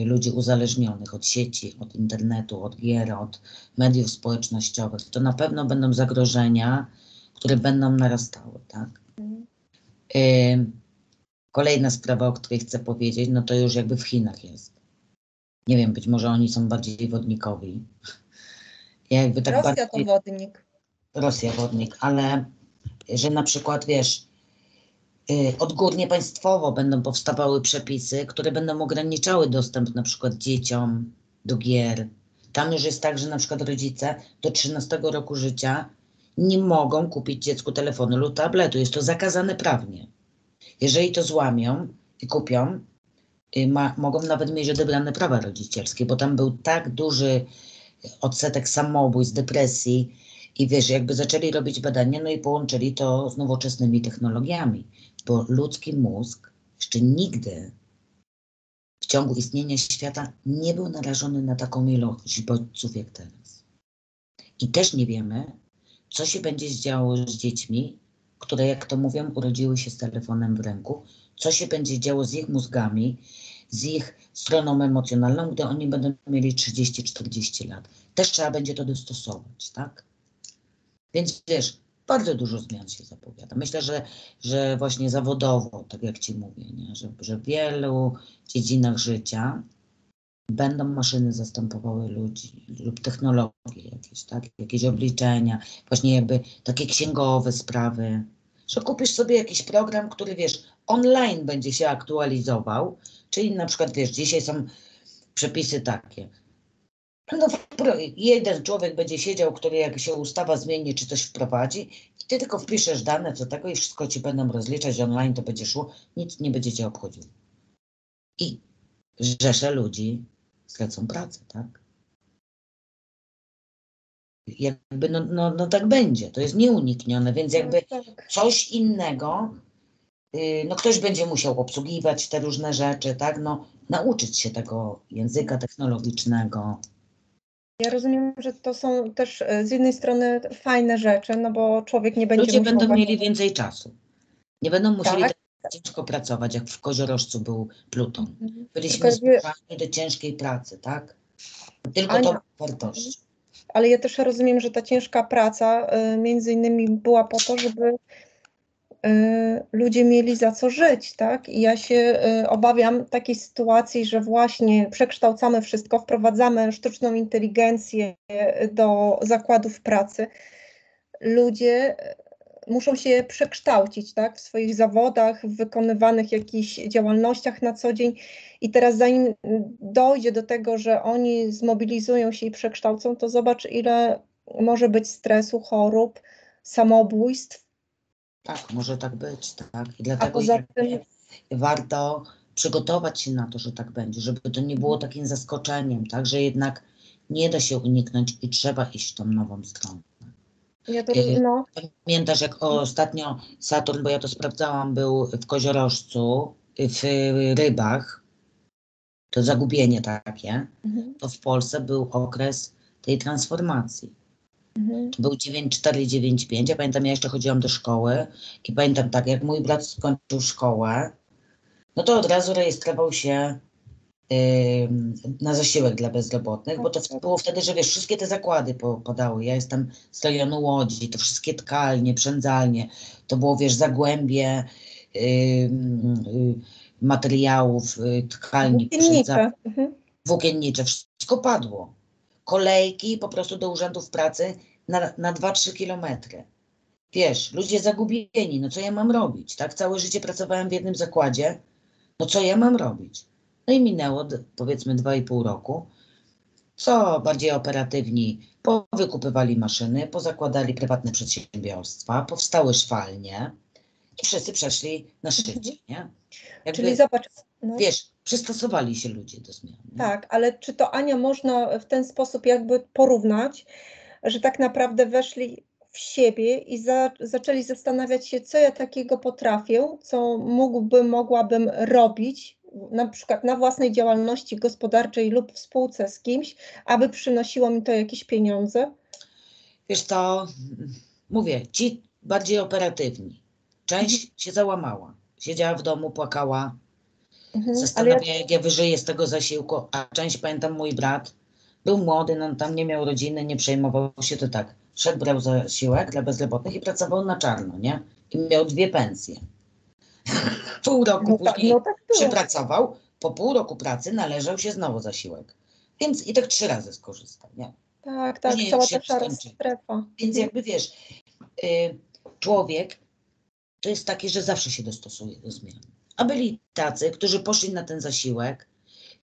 S1: ludzi uzależnionych od sieci, od internetu, od gier, od mediów społecznościowych. To na pewno będą zagrożenia, które będą narastały, tak? Kolejna sprawa, o której chcę powiedzieć, no to już jakby w Chinach jest. Nie wiem, być może oni są bardziej wodnikowi. Jakby tak
S2: Rosja to wodnik.
S1: Rosja wodnik, ale że na przykład, wiesz, odgórnie państwowo będą powstawały przepisy, które będą ograniczały dostęp na przykład dzieciom do gier. Tam już jest tak, że na przykład rodzice do 13 roku życia nie mogą kupić dziecku telefonu lub tabletu. Jest to zakazane prawnie. Jeżeli to złamią i kupią, mogą nawet mieć odebrane prawa rodzicielskie, bo tam był tak duży odsetek samobójstw, depresji i wiesz, jakby zaczęli robić badania, no i połączyli to z nowoczesnymi technologiami, bo ludzki mózg jeszcze nigdy w ciągu istnienia świata nie był narażony na taką ilość bodźców jak teraz. I też nie wiemy, co się będzie działo z dziećmi, które, jak to mówią, urodziły się z telefonem w ręku, co się będzie działo z ich mózgami, z ich stroną emocjonalną, gdy oni będą mieli 30-40 lat. Też trzeba będzie to dostosować, tak? Więc wiesz, bardzo dużo zmian się zapowiada. Myślę, że właśnie zawodowo, tak jak ci mówię, nie? Że w wielu dziedzinach życia będą maszyny zastępowały ludzi lub technologie jakieś, tak? Jakieś obliczenia, właśnie jakby takie księgowe sprawy, że kupisz sobie jakiś program, który wiesz, online będzie się aktualizował, czyli na przykład wiesz, dzisiaj są przepisy takie. No, jeden człowiek będzie siedział, który jak się ustawa zmieni, czy coś wprowadzi i ty tylko wpiszesz dane co tego i wszystko ci będą rozliczać online, to będzie szło, nic nie będzie cię obchodziło. I rzesze ludzi stracą pracę, tak? Jakby no tak będzie, to jest nieuniknione, więc jakby coś innego, no ktoś będzie musiał obsługiwać te różne rzeczy, tak? No nauczyć się tego języka technologicznego.
S2: Ja rozumiem, że to są też z jednej strony fajne rzeczy, no bo człowiek nie będzie
S1: Ludzie
S2: musiał
S1: będą mieli więcej czasu. Nie będą musieli
S2: tak.
S1: tak ciężko pracować, jak w Koziorożcu był Pluton.
S2: Tylko
S1: Byliśmy zmuszani do ciężkiej pracy, tak? Tylko to
S2: Ania,
S1: wartości.
S2: ale ja też rozumiem, że ta ciężka praca między innymi była po to, żeby ludzie mieli za co żyć, tak? I ja się obawiam takiej sytuacji, że właśnie przekształcamy wszystko, wprowadzamy sztuczną inteligencję do zakładów pracy. Ludzie muszą się przekształcić, tak? W swoich zawodach, w wykonywanych jakichś działalnościach na co dzień. I teraz zanim dojdzie do tego, że oni zmobilizują się i przekształcą, to zobacz, ile może być stresu, chorób, samobójstw.
S1: Tak, może tak być, tak. I
S2: A
S1: dlatego
S2: poza tym
S1: warto przygotować się na to, że tak będzie, żeby to nie było takim zaskoczeniem, tak, że jednak nie da się uniknąć i trzeba iść w tą nową stronę.
S2: ja to, no,
S1: Pamiętasz, jak ostatnio Saturn, bo ja to sprawdzałam, był w Koziorożcu, w Rybach, to zagubienie takie, to w Polsce był okres tej transformacji. To był 9,4 i 9,5. Ja pamiętam, ja jeszcze chodziłam do szkoły i pamiętam tak, jak mój brat skończył szkołę, no to od razu rejestrował się na zasiłek dla bezrobotnych, bo to było wtedy, że wiesz, wszystkie te zakłady podały. Ja jestem z rejonu Łodzi, to wszystkie tkalnie, przędzalnie, to było, wiesz, Zagłębie materiałów, tkalni,
S2: włókiennicze.
S1: włókiennicze, wszystko padło. Kolejki po prostu do urzędów pracy na 2-3 kilometry. Wiesz, ludzie zagubieni, no co ja mam robić, tak? Całe życie pracowałem w jednym zakładzie, no co ja mam robić? No i minęło powiedzmy 2,5 roku, co bardziej operatywni powykupywali maszyny, pozakładali prywatne przedsiębiorstwa, powstały szwalnie i wszyscy przeszli na szybciej, nie? Jakby,
S2: Czyli zobacz, no,
S1: wiesz, przystosowali się ludzie do zmian. Nie?
S2: tak, ale czy to, Ania, można w ten sposób jakby porównać, że tak naprawdę weszli w siebie i zaczęli zastanawiać się, co ja takiego potrafię, co mogłabym robić, na przykład na własnej działalności gospodarczej lub w spółce z kimś, aby przynosiło mi to jakieś pieniądze?
S1: Wiesz to, mówię, ci bardziej operatywni. Część się załamała, siedziała w domu, płakała,
S2: Ale ja,
S1: zastanawia, jak ja wyżyję z tego zasiłku, a część, pamiętam, mój brat był młody, no tam nie miał rodziny, nie przejmował się, to tak, szedł, brał zasiłek dla bezrobotnych i pracował na czarno, nie? I miał 2 pensje. Pół roku później
S2: tak było.
S1: przepracował, po pół roku pracy należał się znowu zasiłek. Więc i tak 3 razy skorzystał, nie?
S2: Tak,
S1: Później
S2: cała
S1: się
S2: ta szara
S1: skończy.
S2: strefa.
S1: Więc jakby wiesz, człowiek to jest taki, że zawsze się dostosuje do zmian. A byli tacy, którzy poszli na ten zasiłek.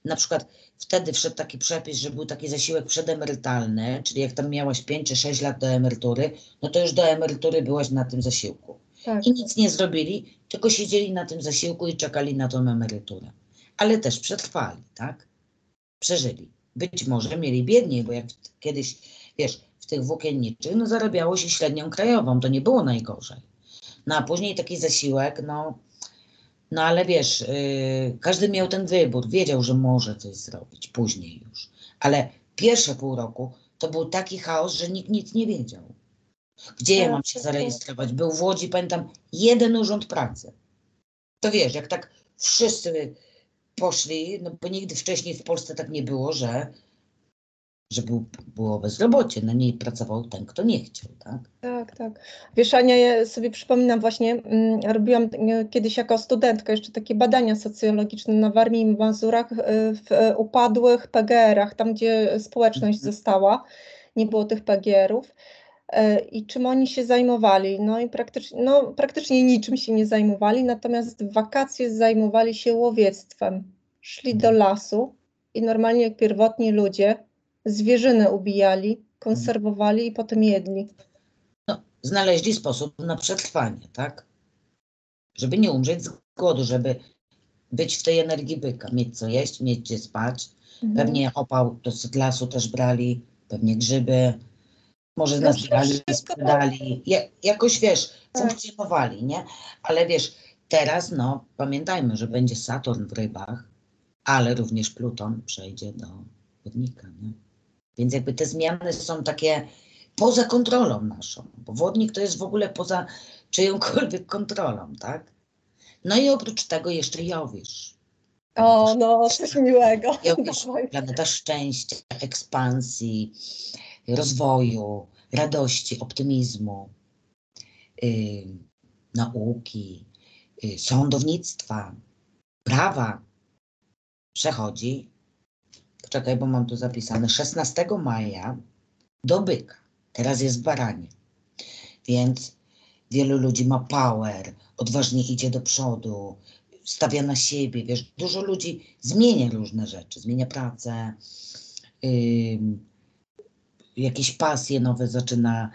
S1: Na przykład wtedy wszedł taki przepis, że był taki zasiłek przedemerytalny, czyli jak tam miałaś 5 czy 6 lat do emerytury, no to już do emerytury byłaś na tym zasiłku.
S2: Tak.
S1: I nic nie zrobili, tylko siedzieli na tym zasiłku i czekali na tą emeryturę. Ale też przetrwali, tak? Przeżyli. Być może mieli biedniej, bo jak kiedyś, wiesz, w tych włókienniczych, no zarabiało się średnią krajową, to nie było najgorzej. No a później taki zasiłek, no ale wiesz, każdy miał ten wybór, wiedział, że może coś zrobić, później już. Ale pierwsze pół roku to był taki chaos, że nikt nic nie wiedział. Gdzie ja mam się zarejestrować? Był w Łodzi, pamiętam, jeden urząd pracy. To wiesz, jak tak wszyscy poszli, no bo nigdy wcześniej w Polsce tak nie było, że było bezrobocie. Na niej pracował ten, kto nie chciał, tak?
S2: Tak, tak. Wiesz, Ania, ja sobie przypominam właśnie, robiłam kiedyś jako studentka jeszcze takie badania socjologiczne na Warmii i Mazurach w upadłych PGR-ach, tam gdzie społeczność została, nie było tych PGR-ów. I czym oni się zajmowali? No i praktycznie niczym się nie zajmowali, natomiast w wakacje zajmowali się łowiectwem. Szli do lasu i normalnie jak pierwotni ludzie zwierzynę ubijali, konserwowali i potem jedli.
S1: No, znaleźli sposób na przetrwanie, tak? Żeby nie umrzeć z głodu, żeby być w tej energii byka, mieć co jeść, mieć gdzie spać. Pewnie opał do lasu też brali, pewnie grzyby, może nazbierali, sprzedali. Jakoś, wiesz, funkcjonowali, nie? Ale wiesz, teraz, no, pamiętajmy, że będzie Saturn w rybach, ale również Pluton przejdzie do Wodnika, nie? Więc jakby te zmiany są takie poza kontrolą naszą, bo wodnik to jest w ogóle poza czyjąkolwiek kontrolą, tak? No i oprócz tego jeszcze Jowisz.
S2: O, no, coś miłego.
S1: Jowisz, planeta szczęścia, ekspansji, rozwoju, radości, optymizmu, nauki, sądownictwa, prawa. Przechodzi, poczekaj, bo mam tu zapisane, 16 maja do Byka. Teraz jest w Baranie. Więc wielu ludzi ma power, odważnie idzie do przodu, stawia na siebie, wiesz, dużo ludzi zmienia różne rzeczy, zmienia pracę, jakieś pasje nowe zaczyna,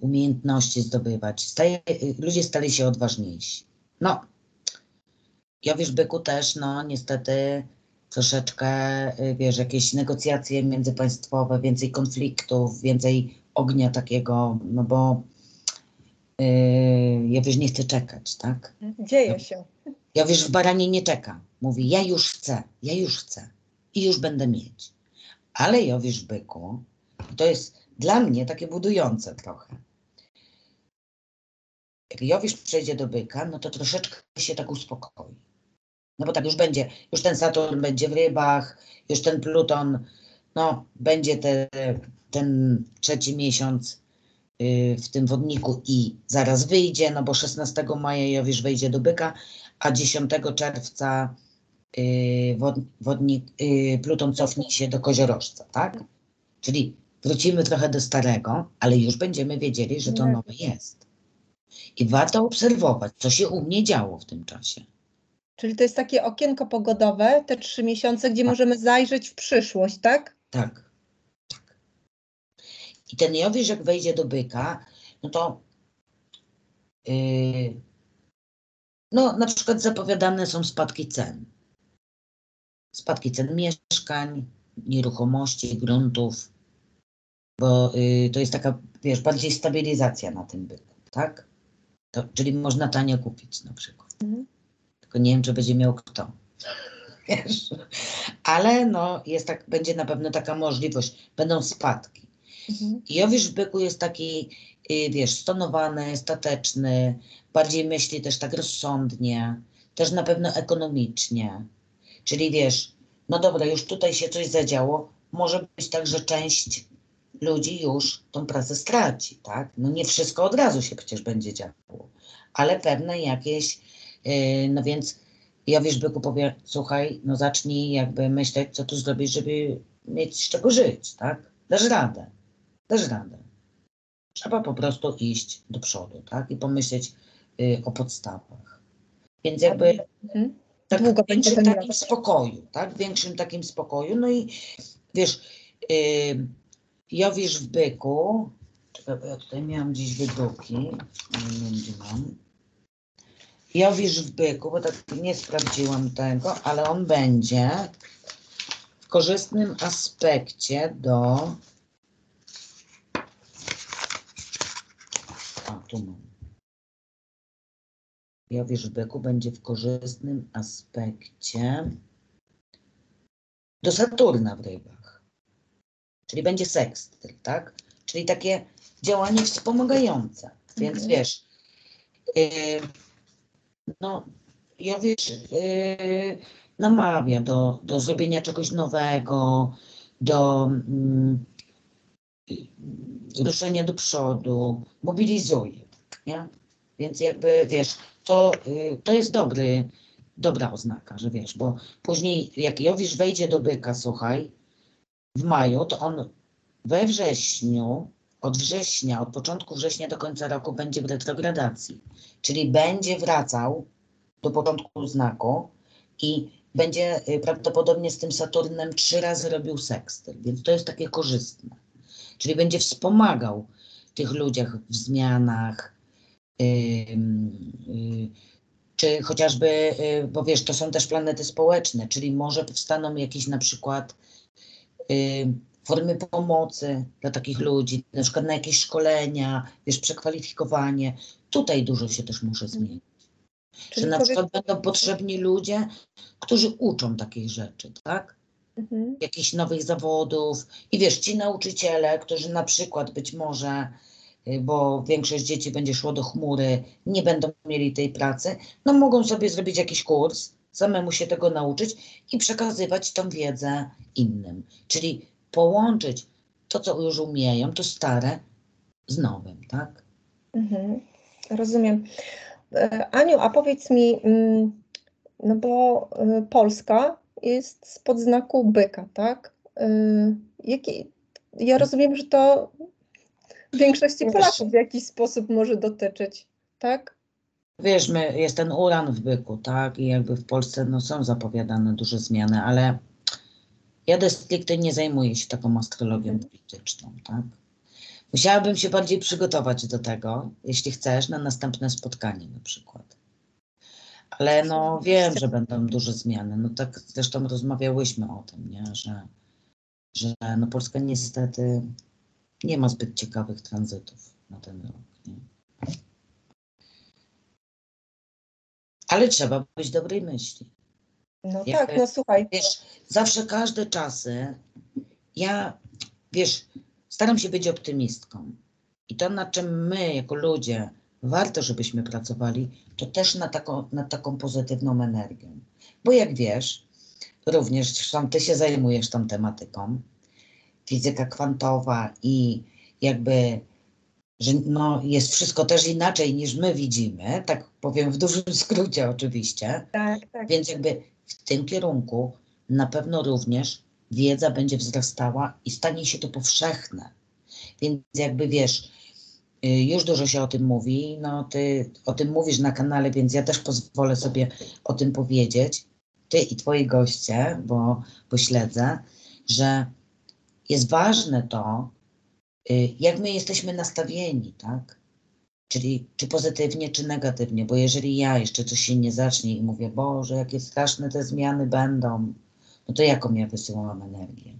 S1: umiejętności zdobywać. Ludzie stali się odważniejsi. No, Jowisz Byku też, no niestety troszeczkę, wiesz, jakieś negocjacje międzypaństwowe, więcej konfliktów, więcej ognia takiego, no bo Jowisz nie chce czekać, tak?
S2: Dzieje się.
S1: Jowisz w Baranie nie czeka. Mówi, ja już chcę i już będę mieć. Ale Jowisz w Byku, to jest dla mnie takie budujące trochę. Jak Jowisz przejdzie do Byka, no to troszeczkę się tak uspokoi. No bo tak już będzie, już ten Saturn będzie w rybach, już ten Pluton, no będzie ten 3. miesiąc w tym wodniku i zaraz wyjdzie, no bo 16 maja Jowisz wejdzie do Byka, a 10 czerwca Pluton cofnie się do Koziorożca, tak? Czyli wrócimy trochę do starego, ale już będziemy wiedzieli, że to nowe jest. I warto obserwować, co się u mnie działo w tym czasie.
S2: Czyli to jest takie okienko pogodowe, te 3 miesiące, gdzie możemy zajrzeć w przyszłość, tak?
S1: Tak. I ten Jowisz, jak wejdzie do Byka, no to no na przykład zapowiadane są spadki cen. Spadki cen mieszkań, nieruchomości, gruntów, bo to jest taka, wiesz, bardziej stabilizacja na tym Byku, tak? Czyli można tanio kupić na przykład. Tylko nie wiem, czy będzie miał kto. Wiesz? Ale no jest tak, będzie na pewno taka możliwość, będą spadki. I Jowisz w Byku jest taki, wiesz, stonowany, stateczny, bardziej myśli też tak rozsądnie, też na pewno ekonomicznie. Czyli wiesz, no dobra, już tutaj się coś zadziało, może być tak, że część ludzi już tą pracę straci, tak? No nie wszystko od razu się przecież będzie działo, ale pewne jakieś, no więc Jowisz Byku powie, słuchaj, no zacznij jakby myśleć, co tu zrobić, żeby mieć z czego żyć, tak? Dasz radę. Trzeba po prostu iść do przodu, tak? I pomyśleć o podstawach. Więc jakby tak w większym takim spokoju, tak? W większym takim spokoju. No i wiesz, Jowisz w Byku, czekaj, bo ja tutaj miałam gdzieś wydruki, nie wiem, gdzie mam. Jowisz w Byku, bo tak nie sprawdziłam tego, ale on będzie w korzystnym aspekcie do... Tu mam. Jowisz w Byku będzie w korzystnym aspekcie do Saturna w Rybach. Czyli będzie sekstyl, tak? Czyli takie działanie wspomagające. Więc wiesz, no Jowisz namawia do zrobienia czegoś nowego, do ruszenia do przodu, mobilizuje, nie? Więc jakby, wiesz, to jest dobra oznaka, że wiesz, bo później jak Jowisz wejdzie do Byka, słuchaj, w maju, to on we wrześniu, od początku września do końca roku będzie w retrogradacji, czyli będzie wracał do początku znaku i będzie prawdopodobnie z tym Saturnem 3 razy robił sekstyl, więc to jest takie korzystne. Czyli będzie wspomagał tych ludziach w zmianach, czy chociażby, bo wiesz, to są też planety społeczne, czyli może powstaną jakieś na przykład formy pomocy dla takich ludzi, na przykład na jakieś szkolenia, wiesz, przekwalifikowanie. Tutaj dużo się też może zmienić. Czyli że na przykład będą potrzebni ludzie, którzy uczą takich rzeczy, tak? jakichś nowych zawodów. I wiesz, ci nauczyciele, którzy na przykład być może, bo większość dzieci będzie szło do chmury, nie będą mieli tej pracy, no mogą sobie zrobić jakiś kurs, samemu się tego nauczyć i przekazywać tą wiedzę innym. Czyli połączyć to, co już umieją, to stare z nowym, tak?
S2: Rozumiem. Aniu, a powiedz mi, no bo Polska jest spod znaku byka, tak? Ja rozumiem, że to większości Polaków w jakiś sposób może dotyczyć, tak?
S1: Wiesz, jest ten uran w byku, tak? I jakby w Polsce no, są zapowiadane duże zmiany, ale ja de stricte nie zajmuję się taką astrologią polityczną, tak? Musiałabym się bardziej przygotować do tego, jeśli chcesz, na następne spotkanie na przykład. Ale no wiem, że będą duże zmiany. No tak zresztą rozmawiałyśmy o tym, nie? Że no Polska niestety nie ma zbyt ciekawych tranzytów na ten rok, nie? Ale trzeba być dobrej myśli.
S2: No tak, no słuchaj.
S1: Wiesz, zawsze każde czasy, wiesz, staram się być optymistką. I to, nad czym my jako ludzie warto, żebyśmy pracowali, to też nad taką pozytywną energią. Bo jak wiesz, również zresztą ty się zajmujesz tą tematyką, fizyka kwantowa i jakby, że no jest wszystko też inaczej niż my widzimy, tak powiem w dużym skrócie oczywiście.
S2: Tak, tak.
S1: Więc jakby w tym kierunku na pewno również wiedza będzie wzrastała i stanie się to powszechne. Więc jakby wiesz, już dużo się o tym mówi, no ty o tym mówisz na kanale, więc ja też pozwolę sobie o tym powiedzieć, ty i twoi goście, bo śledzę, że jest ważne to, jak my jesteśmy nastawieni, tak? Czyli czy pozytywnie, czy negatywnie, bo jeżeli ja jeszcze coś się nie zacznie i mówię, Boże, jakie straszne te zmiany będą, no to jaką ja wysyłam energię?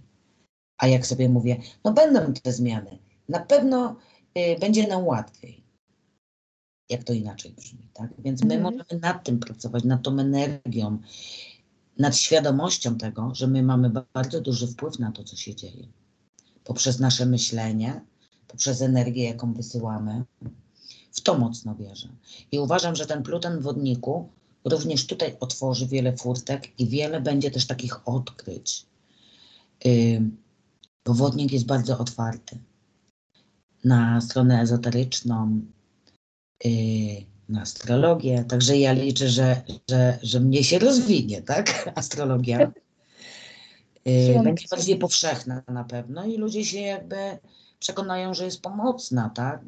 S1: A jak sobie mówię, no będą te zmiany, na pewno będzie nam łatwiej. Jak to inaczej brzmi, tak? Więc my możemy nad tym pracować, nad tą energią, nad świadomością tego, że my mamy bardzo duży wpływ na to, co się dzieje. Poprzez nasze myślenie, poprzez energię, jaką wysyłamy. W to mocno wierzę. I uważam, że ten Pluton w Wodniku również tutaj otworzy wiele furtek i wiele będzie też takich odkryć. Bo Wodnik jest bardzo otwarty na stronę ezoteryczną, na astrologię. Także ja liczę, że mnie się rozwinie, tak? Astrologia. Będzie bardziej powszechna na pewno i ludzie się jakby przekonają, że jest pomocna, tak?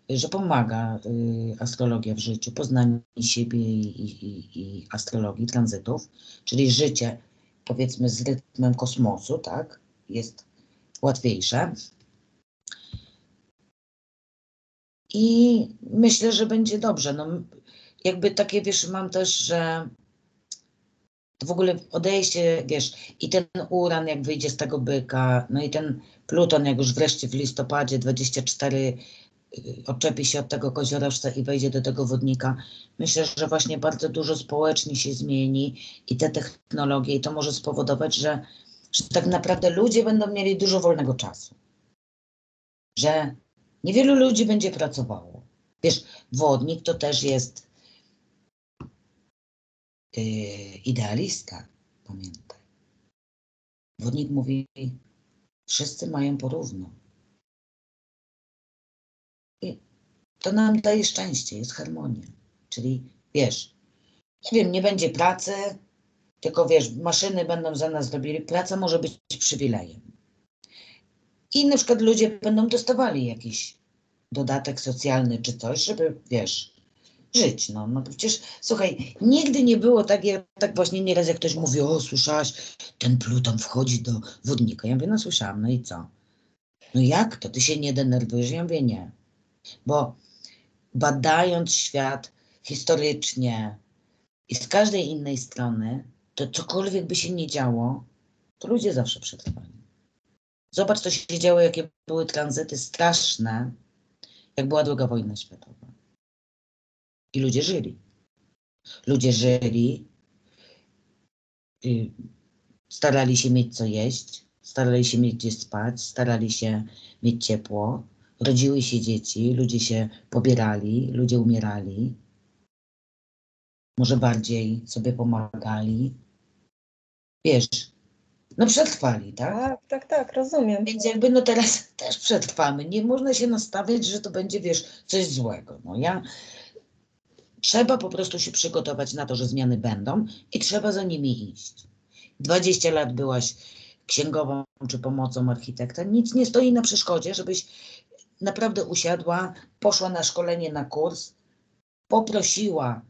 S1: Że pomaga astrologia w życiu, poznanie siebie i astrologii, tranzytów, czyli życie, powiedzmy, z rytmem kosmosu, tak? Jest łatwiejsze. I myślę, że będzie dobrze. No, jakby takie, wiesz, mam też, że w ogóle odejście, wiesz, i ten Uran jak wyjdzie z tego byka, no i ten Pluton jak już wreszcie w listopadzie 24 odczepi się od tego koziorożca i wejdzie do tego Wodnika. Myślę, że właśnie bardzo dużo społecznie się zmieni i te technologie i to może spowodować, że tak naprawdę ludzie będą mieli dużo wolnego czasu. Że niewielu ludzi będzie pracowało. Wiesz, Wodnik to też jest idealista, pamiętaj. Wodnik mówi, wszyscy mają porówno. I to nam daje szczęście, jest harmonia. Czyli wiesz, nie wiem, nie będzie pracy, tylko wiesz, maszyny będą za nas robili. Praca może być przywilejem. I na przykład ludzie będą dostawali jakiś dodatek socjalny czy coś, żeby, wiesz, żyć. No przecież, słuchaj, nigdy nie było tak, tak właśnie nieraz jak ktoś mówi, o słyszałaś, ten Pluton wchodzi do Wodnika. Ja mówię, no słyszałam, no i co? No jak to? Ty się nie denerwujesz? Ja mówię, nie. Bo badając świat historycznie i z każdej innej strony, to cokolwiek by się nie działo, to ludzie zawsze przetrwali. Zobacz, co się działo, jakie były tranzyty straszne, jak była II wojna światowa. I ludzie żyli. Ludzie żyli, starali się mieć co jeść, starali się mieć gdzie spać, starali się mieć ciepło, rodziły się dzieci, ludzie się pobierali, ludzie umierali, może bardziej sobie pomagali. Wiesz, no przetrwali, tak?
S2: Tak, rozumiem.
S1: Więc jakby no teraz też przetrwamy. Nie można się nastawiać, że to będzie, wiesz, coś złego. No trzeba po prostu się przygotować na to, że zmiany będą i trzeba za nimi iść. 20 lat byłaś księgową czy pomocą architekta. Nic nie stoi na przeszkodzie, żebyś naprawdę usiadła, poszła na szkolenie, na kurs, poprosiła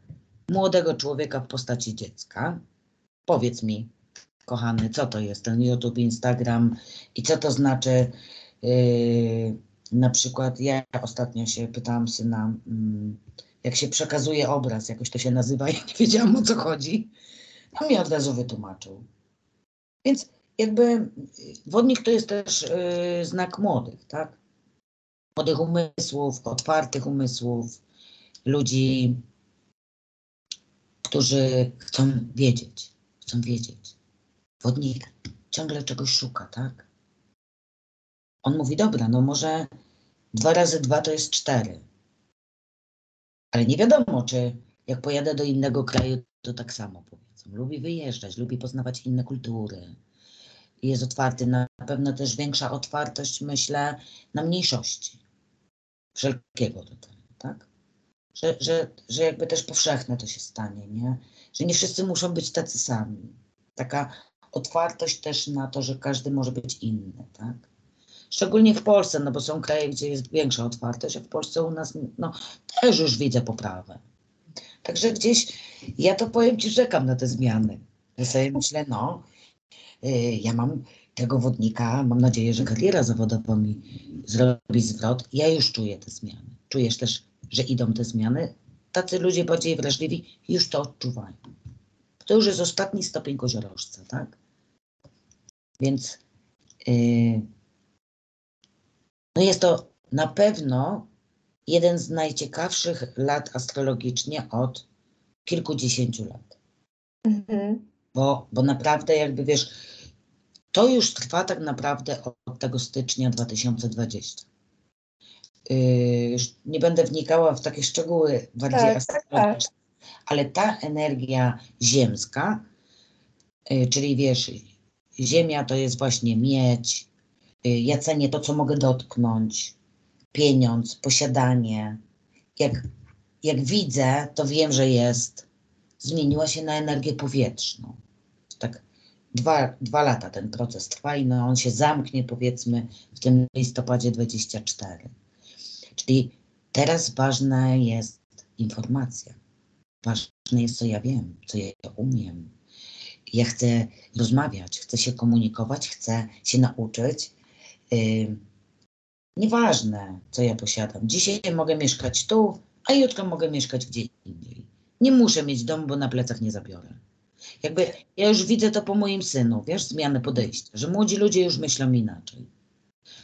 S1: młodego człowieka w postaci dziecka. Powiedz mi, kochany, co to jest ten YouTube, Instagram i co to znaczy? Na przykład ja ostatnio się pytałam syna, jak się przekazuje obraz, jakoś to się nazywa, ja nie wiedziałam, o co chodzi. On mi od razu wytłumaczył. Więc jakby wodnik to jest też znak młodych, tak? Młodych umysłów, otwartych umysłów, ludzi, którzy chcą wiedzieć. Wodnik ciągle czegoś szuka, tak? On mówi, dobra, no może 2 razy 2 to jest 4. Ale nie wiadomo, czy jak pojadę do innego kraju, to tak samo powiedzą. Lubi wyjeżdżać, lubi poznawać inne kultury. Jest otwarty, na pewno też większa otwartość, myślę, na mniejszości. Wszelkiego rodzaju, tak? Że jakby też powszechne to się stanie, nie? Że nie wszyscy muszą być tacy sami. Taka otwartość też na to, że każdy może być inny, tak? Szczególnie w Polsce, no bo są kraje, gdzie jest większa otwartość, a w Polsce u nas, no, też już widzę poprawę. Także gdzieś, ja to powiem Ci, czekam na te zmiany. Ja sobie myślę, no, ja mam tego wodnika, mam nadzieję, że kariera zawodowa mi zrobi zwrot. Ja już czuję te zmiany. Czujesz też, że idą te zmiany? Tacy ludzie bardziej wrażliwi już to odczuwają. To już jest ostatni stopień koziorożca, tak? Więc no jest to na pewno jeden z najciekawszych lat astrologicznie od kilkudziesięciu lat.
S2: Mhm.
S1: Bo naprawdę jakby wiesz, to już trwa tak naprawdę od tego stycznia 2020. Już nie będę wnikała w takie szczegóły bardziej astrologiczne, ale ta energia ziemska, czyli wiesz, ziemia to jest właśnie miedź, ja cenię to, co mogę dotknąć, pieniądz, posiadanie. Jak widzę, to wiem, że jest. Zmieniła się na energię powietrzną. Tak 2 lata ten proces trwa i no on się zamknie powiedzmy w tym listopadzie 24. Czyli teraz ważna jest informacja. Ważne jest, co ja wiem, co ja umiem. Ja chcę rozmawiać, chcę się komunikować, chcę się nauczyć. Nieważne, co ja posiadam. Dzisiaj mogę mieszkać tu, a jutro mogę mieszkać gdzie indziej. Nie muszę mieć domu, bo na plecach nie zabiorę. Jakby ja już widzę to po moim synu, wiesz, zmianę podejścia, że młodzi ludzie już myślą inaczej.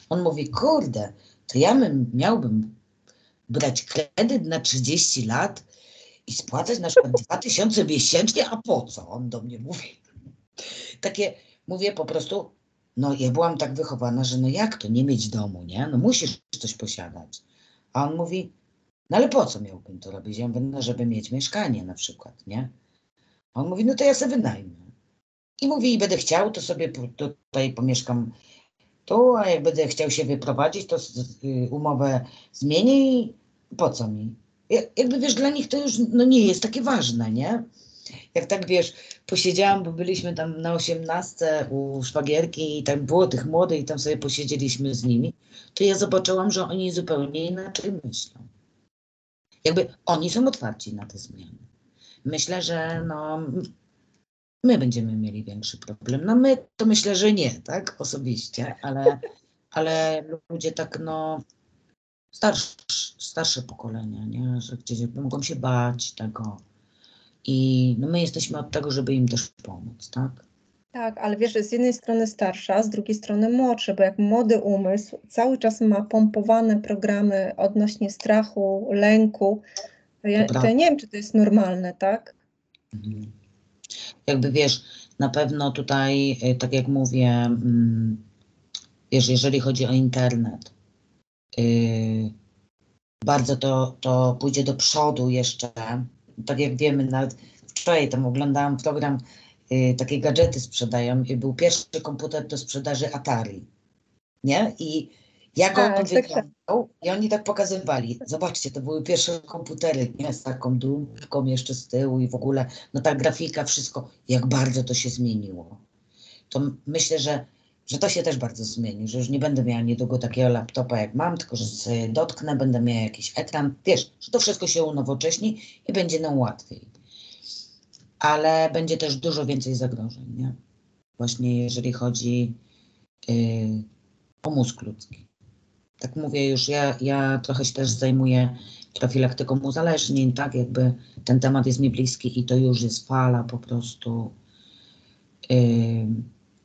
S1: On mówi, kurde, to ja miałbym brać kredyt na 30 lat i spłacać na przykład 2000 miesięcznie, a po co? On do mnie mówi. Takie, mówię po prostu, no ja byłam tak wychowana, że no jak to, nie mieć domu, nie? No musisz coś posiadać. A on mówi, no ale po co miałbym to robić? Ja mówię, no żeby mieć mieszkanie na przykład, nie? A on mówi, no to ja sobie wynajmę. I mówi, i będę chciał, to sobie tutaj pomieszkam tu, a jak będę chciał się wyprowadzić, to umowę zmienię i po co mi? Jakby wiesz, dla nich to już no, nie jest takie ważne, nie? Jak tak wiesz, posiedziałam, bo byliśmy tam na 18 u szwagierki i tam było tych młodych i tam sobie posiedzieliśmy z nimi, to ja zobaczyłam, że oni zupełnie inaczej myślą. Jakby oni są otwarci na te zmiany. Myślę, że no, my będziemy mieli większy problem. No my to myślę, że nie, tak, osobiście, ale ludzie tak no, starsze pokolenia, nie, że gdzieś mogą się bać tego. I no my jesteśmy od tego, żeby im też pomóc, tak?
S2: Tak, ale wiesz, z jednej strony starsza, z drugiej strony młodsza, bo jak młody umysł cały czas ma pompowane programy odnośnie strachu, lęku, to ja nie wiem, czy to jest normalne, tak?
S1: Jakby wiesz, Na pewno tutaj, tak jak mówię, wiesz, jeżeli chodzi o internet, bardzo to pójdzie do przodu jeszcze. Tak jak wiemy, nawet wczoraj tam oglądałam program, takie gadżety sprzedają i był pierwszy komputer do sprzedaży Atari, nie? I jak on
S2: Tak, tak, tak.
S1: wyglądał, i oni tak pokazywali. Zobaczcie, to były pierwsze komputery, nie? Z taką długą jeszcze z tyłu i w ogóle, no ta grafika, wszystko, jak bardzo to się zmieniło. To myślę, że to się też bardzo zmieni, że już nie będę miała niedługo takiego laptopa jak mam, tylko że sobie dotknę, będę miała jakiś ekran. Wiesz, że to wszystko się unowocześni i będzie nam łatwiej. Ale będzie też dużo więcej zagrożeń, nie? Właśnie jeżeli chodzi o mózg ludzki. Tak mówię już, ja trochę się też zajmuję profilaktyką uzależnień, tak? Jakby ten temat jest mi bliski i to już jest fala po prostu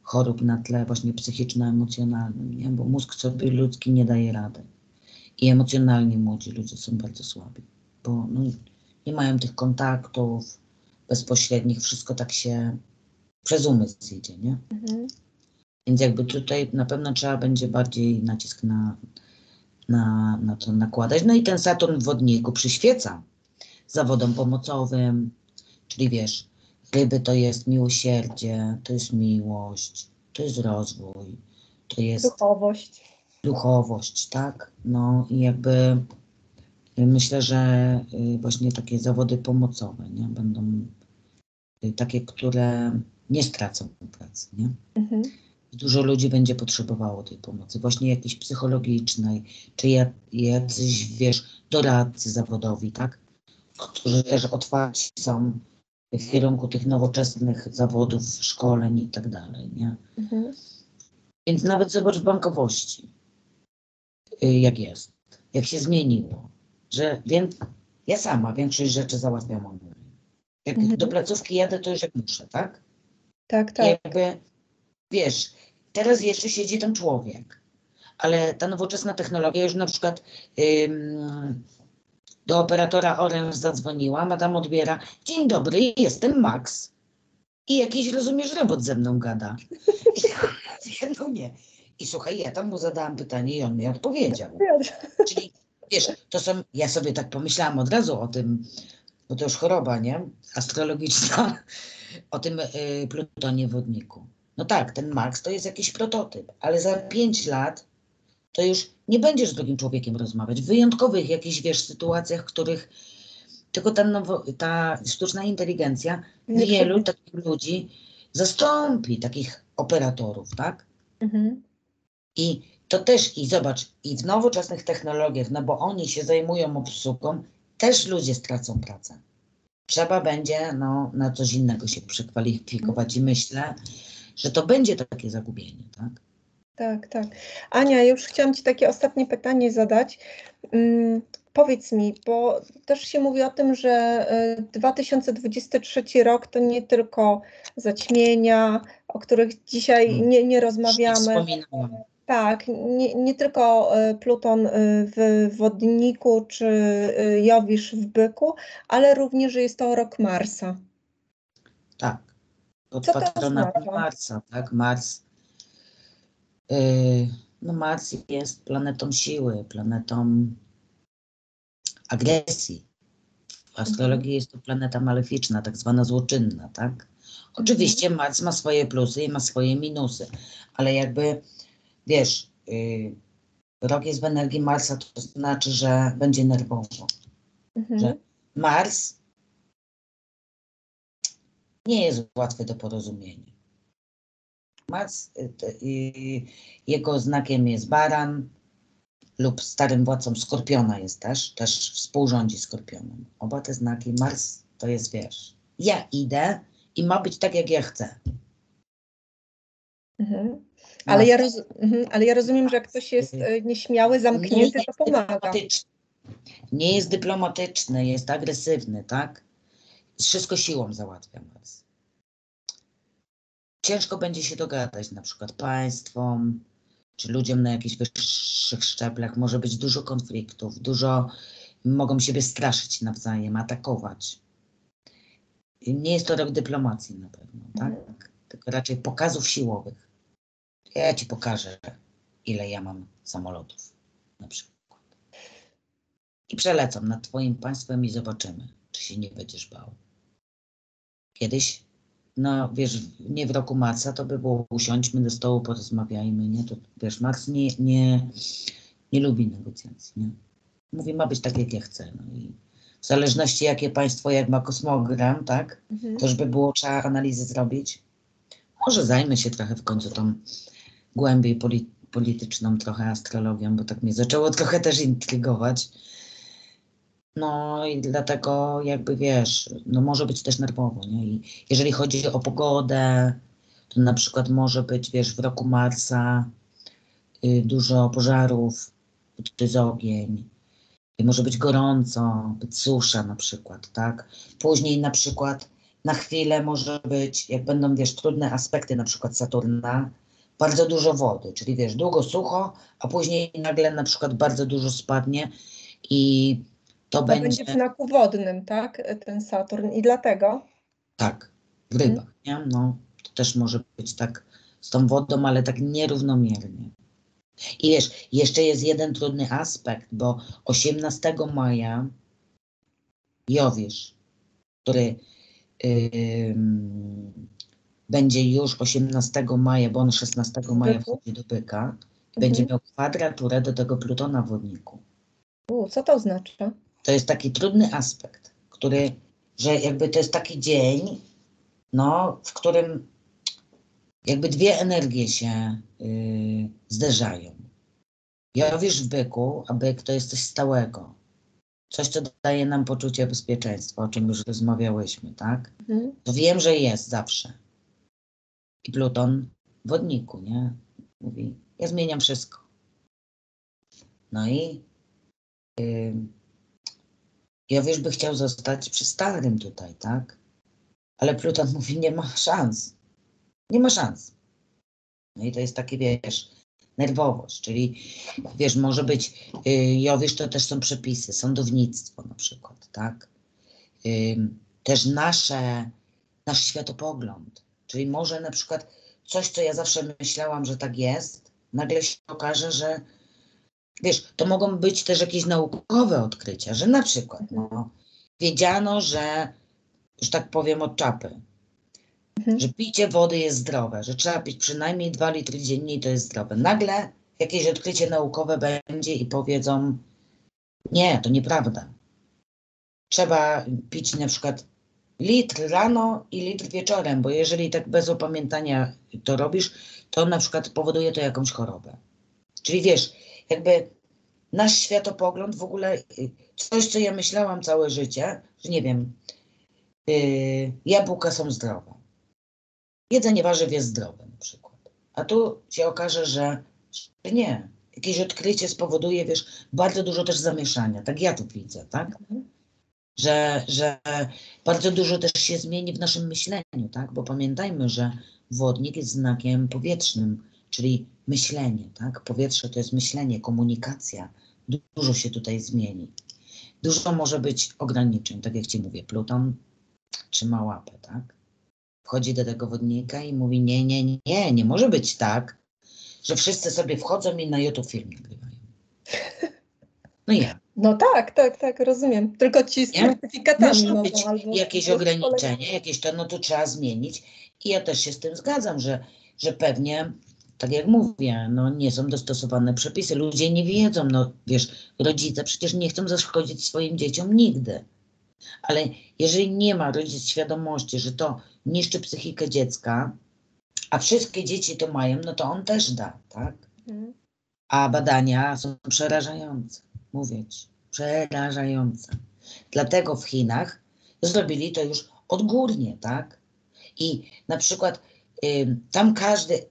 S1: chorób na tle właśnie psychiczno-emocjonalnym, nie? Bo mózg sobie ludzki nie daje rady. I emocjonalnie młodzi ludzie są bardzo słabi, bo no, nie mają tych kontaktów bezpośrednich, wszystko tak się przez umysł idzie, nie? Więc jakby tutaj na pewno trzeba będzie bardziej nacisk na to nakładać. No i ten Saturn w wodniku przyświeca zawodom pomocowym, czyli wiesz, ryby to jest miłosierdzie, to jest miłość, to jest rozwój, to jest duchowość, tak? No i jakby myślę, że właśnie takie zawody pomocowe, nie? Będą takie, które nie stracą pracy, nie? Dużo ludzi będzie potrzebowało tej pomocy, właśnie jakiejś psychologicznej, czy jacyś, wiesz, doradcy zawodowi, tak? Którzy też otwarci są w kierunku tych nowoczesnych zawodów, szkoleń i tak dalej, nie? Więc nawet zobacz w bankowości, jak jest, jak się zmieniło, że ja sama większość rzeczy załatwiam online. Jak do placówki jadę, to już jak muszę, tak?
S2: Tak, tak.
S1: Jakby, wiesz, teraz jeszcze siedzi ten człowiek, ale ta nowoczesna technologia już na przykład do operatora Orange zadzwoniłam, a tam odbiera: dzień dobry, jestem Max. I jakiś, rozumiesz, robot ze mną gada. I ja mówię, no nie. I słuchaj, ja tam mu zadałam pytanie i on mi odpowiedział. Czyli wiesz, ja sobie tak pomyślałam od razu o tym, bo to już choroba, nie? Astrologiczna, o tym Plutonie w wodniku. No tak, ten Max to jest jakiś prototyp, ale za 5 lat to już nie będziesz z drugim człowiekiem rozmawiać. W wyjątkowych jakichś, wiesz, sytuacjach, w których tylko ta sztuczna inteligencja wielu takich ludzi zastąpi, takich operatorów, tak? I to też, i zobacz, i w nowoczesnych technologiach, no bo oni się zajmują obsługą, też ludzie stracą pracę. Trzeba będzie na coś innego się przekwalifikować i myślę, że to będzie takie zagubienie, tak?
S2: Tak, tak. Ania, już chciałam Ci takie ostatnie pytanie zadać. Powiedz mi, bo też się mówi o tym, że 2023 rok to nie tylko zaćmienia, o których dzisiaj nie rozmawiamy. Tak, nie tylko Pluton w wodniku czy Jowisz w byku, ale również jest to rok Marsa.
S1: Tak, pod patronatem Marsa, tak? Mars jest planetą siły, planetą agresji. W astrologii jest to planeta maleficzna, tak zwana złoczynna, tak? Oczywiście Mars ma swoje plusy i ma swoje minusy, ale jakby, wiesz, rok jest w energii Marsa, to znaczy, że będzie nerwowo. Że Mars nie jest łatwy do porozumienia. Mars, jego znakiem jest Baran lub starym władcą Skorpiona jest też współrządzi Skorpionem. Oba te znaki, Mars to jest, wiesz, ja idę i ma być tak, jak ja chcę.
S2: Ale ja rozumiem, że jak ktoś jest nieśmiały, zamknięty, to pomaga.
S1: Nie jest dyplomatyczny, jest agresywny, tak? Wszystko siłą załatwia Mars. Ciężko będzie się dogadać na przykład państwom, czy ludziom na jakichś wyższych szczeblach. Może być dużo konfliktów, mogą siebie straszyć nawzajem, atakować. Nie jest to rok dyplomacji na pewno, tak? tylko raczej pokazów siłowych. Ja ci pokażę, ile ja mam samolotów na przykład. I przelecą nad twoim państwem i zobaczymy, czy się nie będziesz bał. Kiedyś, no wiesz, nie w roku Marsa, to by było usiądźmy do stołu, porozmawiajmy, nie? To wiesz, Mars nie lubi negocjacji, nie? Mówi, ma być tak, jak ja chcę. No i w zależności, jakie państwo, jak ma kosmogram, tak? To już by było, trzeba analizę zrobić. Może zajmę się trochę w końcu tą głębiej polityczną, trochę astrologią, bo tak mnie zaczęło trochę też intrygować. No i dlatego jakby wiesz, no może być też nerwowo, nie? I jeżeli chodzi o pogodę, to na przykład może być, wiesz, w roku Marsa dużo pożarów, to jest ogień, może być gorąco, być susza na przykład, tak? Później na przykład na chwilę może być, jak będą, wiesz, trudne aspekty na przykład Saturna, bardzo dużo wody, czyli wiesz, długo sucho, a później nagle na przykład bardzo dużo spadnie i to
S2: będzie w znaku wodnym, tak? Ten Saturn i dlatego?
S1: Tak, w rybach, nie? No, to też może być tak z tą wodą, ale tak nierównomiernie. I wiesz, jeszcze jest jeden trudny aspekt, bo 18 maja Jowisz, który będzie już 18 maja, bo on 16 maja wchodzi do byka, będzie miał kwadraturę do tego Plutona w Wodniku.
S2: Co to oznacza?
S1: To jest taki trudny aspekt, który, że jakby to jest taki dzień, no, w którym jakby dwie energie się zderzają. Jowisz w byku, a byk to jest coś stałego. Coś, co daje nam poczucie bezpieczeństwa, o czym już rozmawiałyśmy, tak? To wiem, że jest zawsze. I Pluton w Wodniku, nie? Mówi, ja zmieniam wszystko. No i Jowisz by chciał zostać przy starym tutaj, tak? Ale Pluton mówi, nie ma szans. Nie ma szans. No i to jest takie, wiesz, nerwowość, czyli wiesz, może być, Jowisz to też są przepisy, sądownictwo na przykład, tak? Też nasz światopogląd, czyli może na przykład coś, co ja zawsze myślałam, że tak jest, nagle się okaże, że wiesz, to mogą być też jakieś naukowe odkrycia, że na przykład no, wiedziano, że tak powiem od czapy, że picie wody jest zdrowe, że trzeba pić przynajmniej 2 litry dziennie i to jest zdrowe. Nagle jakieś odkrycie naukowe będzie i powiedzą, nie, to nieprawda. Trzeba pić na przykład litr rano i litr wieczorem, bo jeżeli tak bez opamiętania to robisz, to na przykład powoduje to jakąś chorobę. Czyli wiesz, jakby nasz światopogląd w ogóle, coś co ja myślałam całe życie, że nie wiem, jabłka są zdrowe. Jedzenie warzyw jest zdrowe na przykład. A tu się okaże, że nie. Jakieś odkrycie spowoduje, wiesz, bardzo dużo też zamieszania. Tak ja tu widzę, tak? Że bardzo dużo też się zmieni w naszym myśleniu, tak? Bo pamiętajmy, że wodnik jest znakiem powietrznym, czyli myślenie, tak? Powietrze to jest myślenie, komunikacja. Dużo się tutaj zmieni. Dużo może być ograniczeń, tak jak ci mówię. Pluton trzyma łapę, tak? Wchodzi do tego wodnika i mówi, nie może być tak, że wszyscy sobie wchodzą i na YouTube film nagrywają. No ja.
S2: No tak, rozumiem. Tylko ci z certyfikatami
S1: mogą być
S2: albo
S1: jakieś ograniczenie, jakieś to, no to trzeba zmienić. I ja też się z tym zgadzam, że pewnie, tak jak mówię, no nie są dostosowane przepisy. Ludzie nie wiedzą, no wiesz, rodzice przecież nie chcą zaszkodzić swoim dzieciom nigdy. Ale jeżeli nie ma rodzic świadomości, że to niszczy psychikę dziecka, a wszystkie dzieci to mają, no to on też da, tak? A badania są przerażające, mówię ci, przerażające. Dlatego w Chinach zrobili to już odgórnie, tak? I na przykład tam każdy,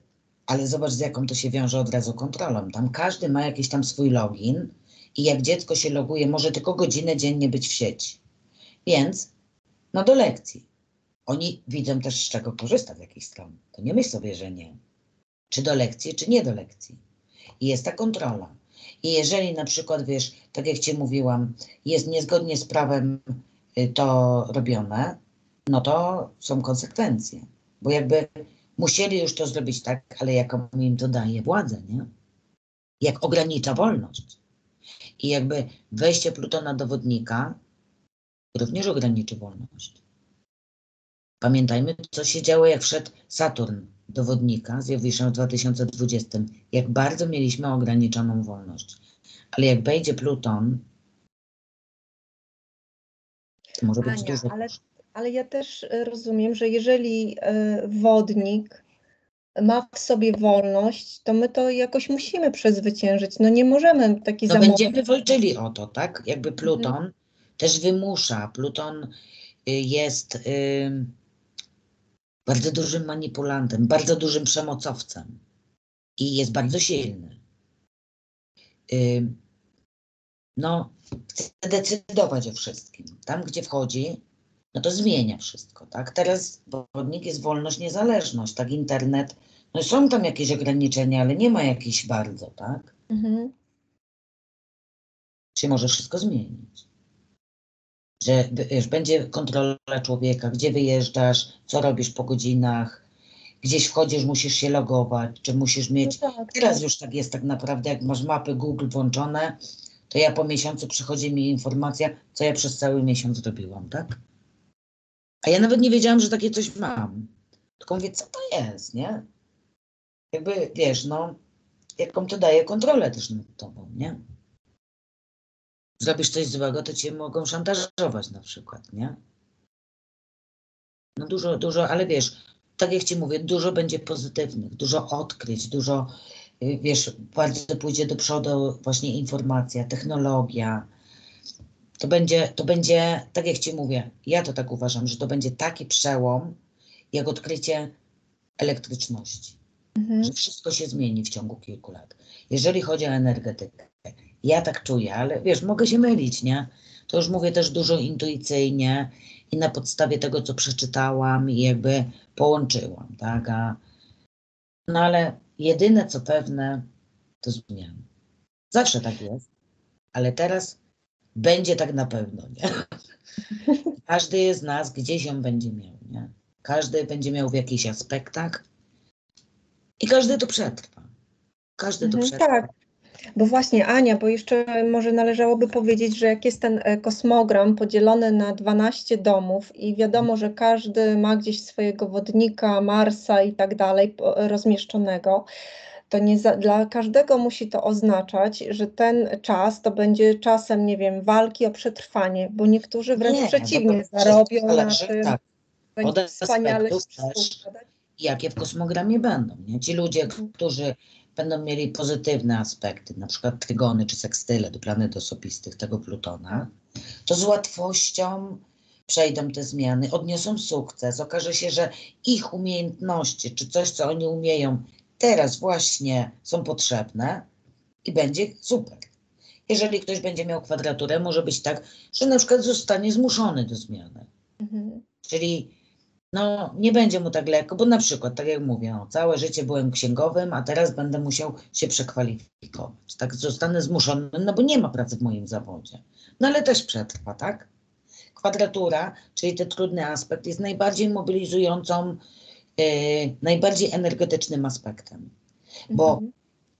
S1: ale zobacz z jaką to się wiąże od razu kontrolą, tam każdy ma jakiś tam swój login i jak dziecko się loguje, może tylko godzinę dziennie być w sieci. Więc, no do lekcji. Oni widzą też z czego korzysta z jakiejś strony. To nie myśl sobie, że nie. Czy do lekcji, czy nie do lekcji. I jest ta kontrola. I jeżeli na przykład, wiesz, tak jak ci mówiłam, jest niezgodnie z prawem to robione, no to są konsekwencje. Bo jakby Musieli już to zrobić tak, ale jaką im to daje władzę, nie? Jak ogranicza wolność. I jakby wejście Plutona do Wodnika również ograniczy wolność. Pamiętajmy, co się działo, jak wszedł Saturn do Wodnika z Jowiszem w 2020. Jak bardzo mieliśmy ograniczoną wolność. Ale jak wejdzie Pluton, to może być
S2: Ania,
S1: dużo.
S2: ale ja też rozumiem, że jeżeli Wodnik ma w sobie wolność, to my to jakoś musimy przezwyciężyć. No nie możemy taki
S1: No będziemy walczyli o to, tak? Jakby Pluton też wymusza. Pluton jest bardzo dużym manipulantem, bardzo dużym przemocowcem i jest bardzo silny. No, chce decydować o wszystkim. Tam, gdzie wchodzi, no to zmienia wszystko, tak? Teraz Wodnik jest wolność, niezależność, tak? Internet, no są tam jakieś ograniczenia, ale nie ma jakichś bardzo, tak? Się może wszystko zmienić. Że wiesz, będzie kontrola człowieka, gdzie wyjeżdżasz, co robisz po godzinach, gdzieś wchodzisz, musisz się logować, czy musisz mieć...
S2: No tak,
S1: Teraz już tak jest tak naprawdę, jak masz mapy Google włączone, to ja po miesiącu przychodzi mi informacja, co ja przez cały miesiąc robiłam, tak? A ja nawet nie wiedziałam, że takie coś mam. Tylko mówię, co to jest, nie? Jakby, wiesz, no, jaką to daje kontrolę też nad tobą, nie? Zrobisz coś złego, to cię mogą szantażować na przykład, nie? No dużo, ale wiesz, tak jak ci mówię, dużo będzie pozytywnych, dużo odkryć, dużo, wiesz, bardzo pójdzie do przodu właśnie informacja, technologia. To będzie, tak jak ci mówię, ja to tak uważam, że to będzie taki przełom, jak odkrycie elektryczności. Że wszystko się zmieni w ciągu kilku lat. Jeżeli chodzi o energetykę, ja tak czuję, ale wiesz, mogę się mylić, nie? To już mówię też dużo intuicyjnie i na podstawie tego, co przeczytałam i jakby połączyłam, tak? No ale jedyne, co pewne, to zmiany. Zawsze tak jest, ale teraz będzie tak na pewno, nie? Każdy z nas gdzieś ją będzie miał, nie? Każdy będzie miał w jakichś aspektach i każdy to przetrwa. Każdy to przetrwa.
S2: Tak, bo właśnie Ania, bo jeszcze może należałoby powiedzieć, że jak jest ten kosmogram podzielony na 12 domów i wiadomo, że każdy ma gdzieś swojego wodnika, Marsa i tak dalej rozmieszczonego, to nie dla każdego musi to oznaczać, że ten czas to będzie czasem, nie wiem, walki o przetrwanie, bo niektórzy wręcz przeciwnie, zarobią na tym,
S1: tak.
S2: będzie
S1: Od
S2: wspaniale się
S1: aspektów też,
S2: składać.
S1: jakie w kosmogramie będą, nie? Ci ludzie, którzy będą mieli pozytywne aspekty, na przykład trygony czy sekstyle do planet osobistych tego Plutona, to z łatwością przejdą te zmiany, odniosą sukces. Okaże się, że ich umiejętności, czy coś, co oni umieją, teraz właśnie są potrzebne i będzie super. Jeżeli ktoś będzie miał kwadraturę, może być tak, że na przykład zostanie zmuszony do zmiany. Czyli no, nie będzie mu tak lekko, bo na przykład, tak jak mówię, no, całe życie byłem księgowym, a teraz będę musiał się przekwalifikować. Tak zostanę zmuszony, no bo nie ma pracy w moim zawodzie. No ale też przetrwa, tak? Kwadratura, czyli ten trudny aspekt, jest najbardziej mobilizującą, najbardziej energetycznym aspektem. Bo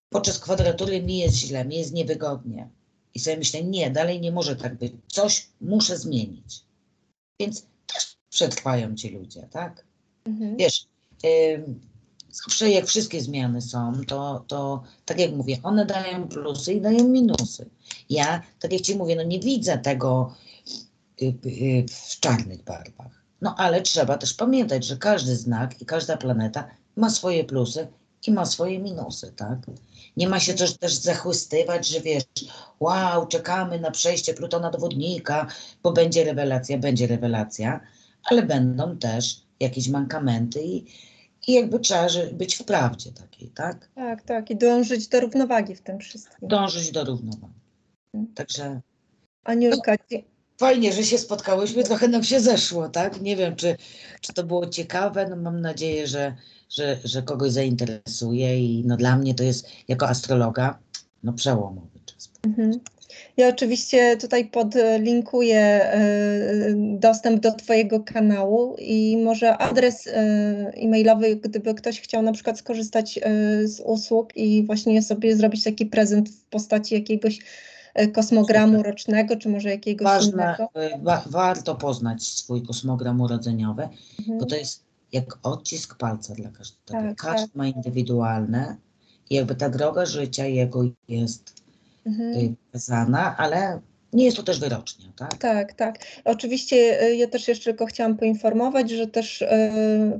S1: podczas kwadratury mi jest źle, mi jest niewygodnie. I sobie myślę, nie, dalej nie może tak być. Coś muszę zmienić. Więc też przetrwają ci ludzie, tak? Wiesz, zawsze jak wszystkie zmiany są, to tak jak mówię, one dają plusy i dają minusy. Ja, tak jak ci mówię, no nie widzę tego w czarnych barwach. No ale trzeba też pamiętać, że każdy znak i każda planeta ma swoje plusy i ma swoje minusy, tak? Nie ma się też zachwystywać, że wiesz, wow, czekamy na przejście Plutona do Wodnika, bo będzie rewelacja, ale będą też jakieś mankamenty i jakby trzeba być w prawdzie takiej, tak?
S2: Tak, tak. I dążyć do równowagi w tym wszystkim.
S1: Dążyć do równowagi. Także...
S2: Aniulka,
S1: fajnie, że się spotkałyśmy, trochę nam się zeszło, tak? Nie wiem, czy to było ciekawe, no mam nadzieję, że kogoś zainteresuje i no dla mnie to jest jako astrologa no przełomowy czas.
S2: Ja oczywiście tutaj podlinkuję dostęp do Twojego kanału i może adres e-mailowy, gdyby ktoś chciał na przykład skorzystać z usług i właśnie sobie zrobić taki prezent w postaci jakiegoś kosmogramu rocznego, czy może jakiegoś
S1: Ważne,
S2: innego.
S1: warto poznać swój kosmogram urodzeniowy, bo to
S2: Mhm.
S1: jest jak odcisk palca dla każdego.
S2: Tak,
S1: Każdy
S2: tak.
S1: ma indywidualne i jakby ta droga życia jego jest wskazana, ale nie jest to też wyrocznia, tak?
S2: Tak, tak. Oczywiście ja też jeszcze tylko chciałam poinformować, że też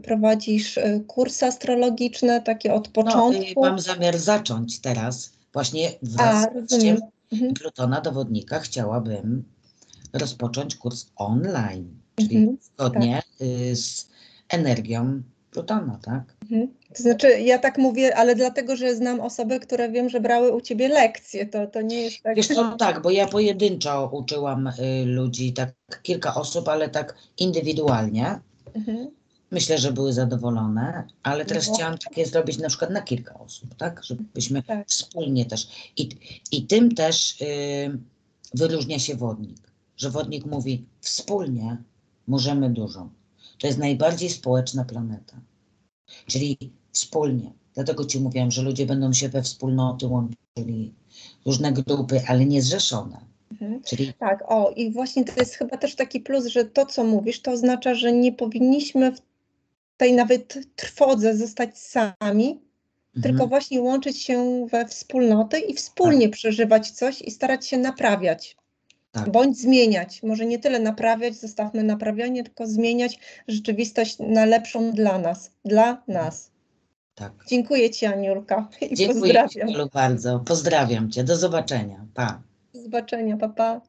S2: prowadzisz kursy astrologiczne, takie od początku.
S1: Mam zamiar zacząć teraz, właśnie wraz z
S2: Rozumiem.
S1: wejściem Plutona do Wodnika chciałabym rozpocząć kurs online, czyli zgodnie z energią Plutona, tak?
S2: To znaczy, ja tak mówię, ale dlatego, że znam osoby, które wiem, że brały u Ciebie lekcje, to nie jest tak.
S1: Wiesz co, tak, bo ja pojedynczo uczyłam ludzi, tak kilka osób, ale tak indywidualnie. Myślę, że były zadowolone, ale teraz chciałam takie zrobić na przykład na kilka osób, tak? Żebyśmy wspólnie też. I tym też wyróżnia się Wodnik, że Wodnik mówi wspólnie możemy dużo. To jest najbardziej społeczna planeta. Czyli wspólnie. Dlatego Ci mówiłam, że ludzie będą się we wspólnoty łączyli, różne grupy, ale niezrzeszone. Czyli
S2: Tak, i właśnie to jest chyba też taki plus, że to, co mówisz, to oznacza, że nie powinniśmy w tej nawet trwodze zostać sami, tylko właśnie łączyć się we wspólnoty i wspólnie przeżywać coś i starać się naprawiać. Bądź zmieniać. Może nie tyle naprawiać, zostawmy naprawianie, tylko zmieniać rzeczywistość na lepszą dla nas. Dla nas.
S1: tak.
S2: Dziękuję Ci, Aniulka. I
S1: Dziękuję
S2: pozdrawiam.
S1: Ci bardzo. Pozdrawiam Cię. Do zobaczenia. Pa.
S2: Do zobaczenia. Pa, pa.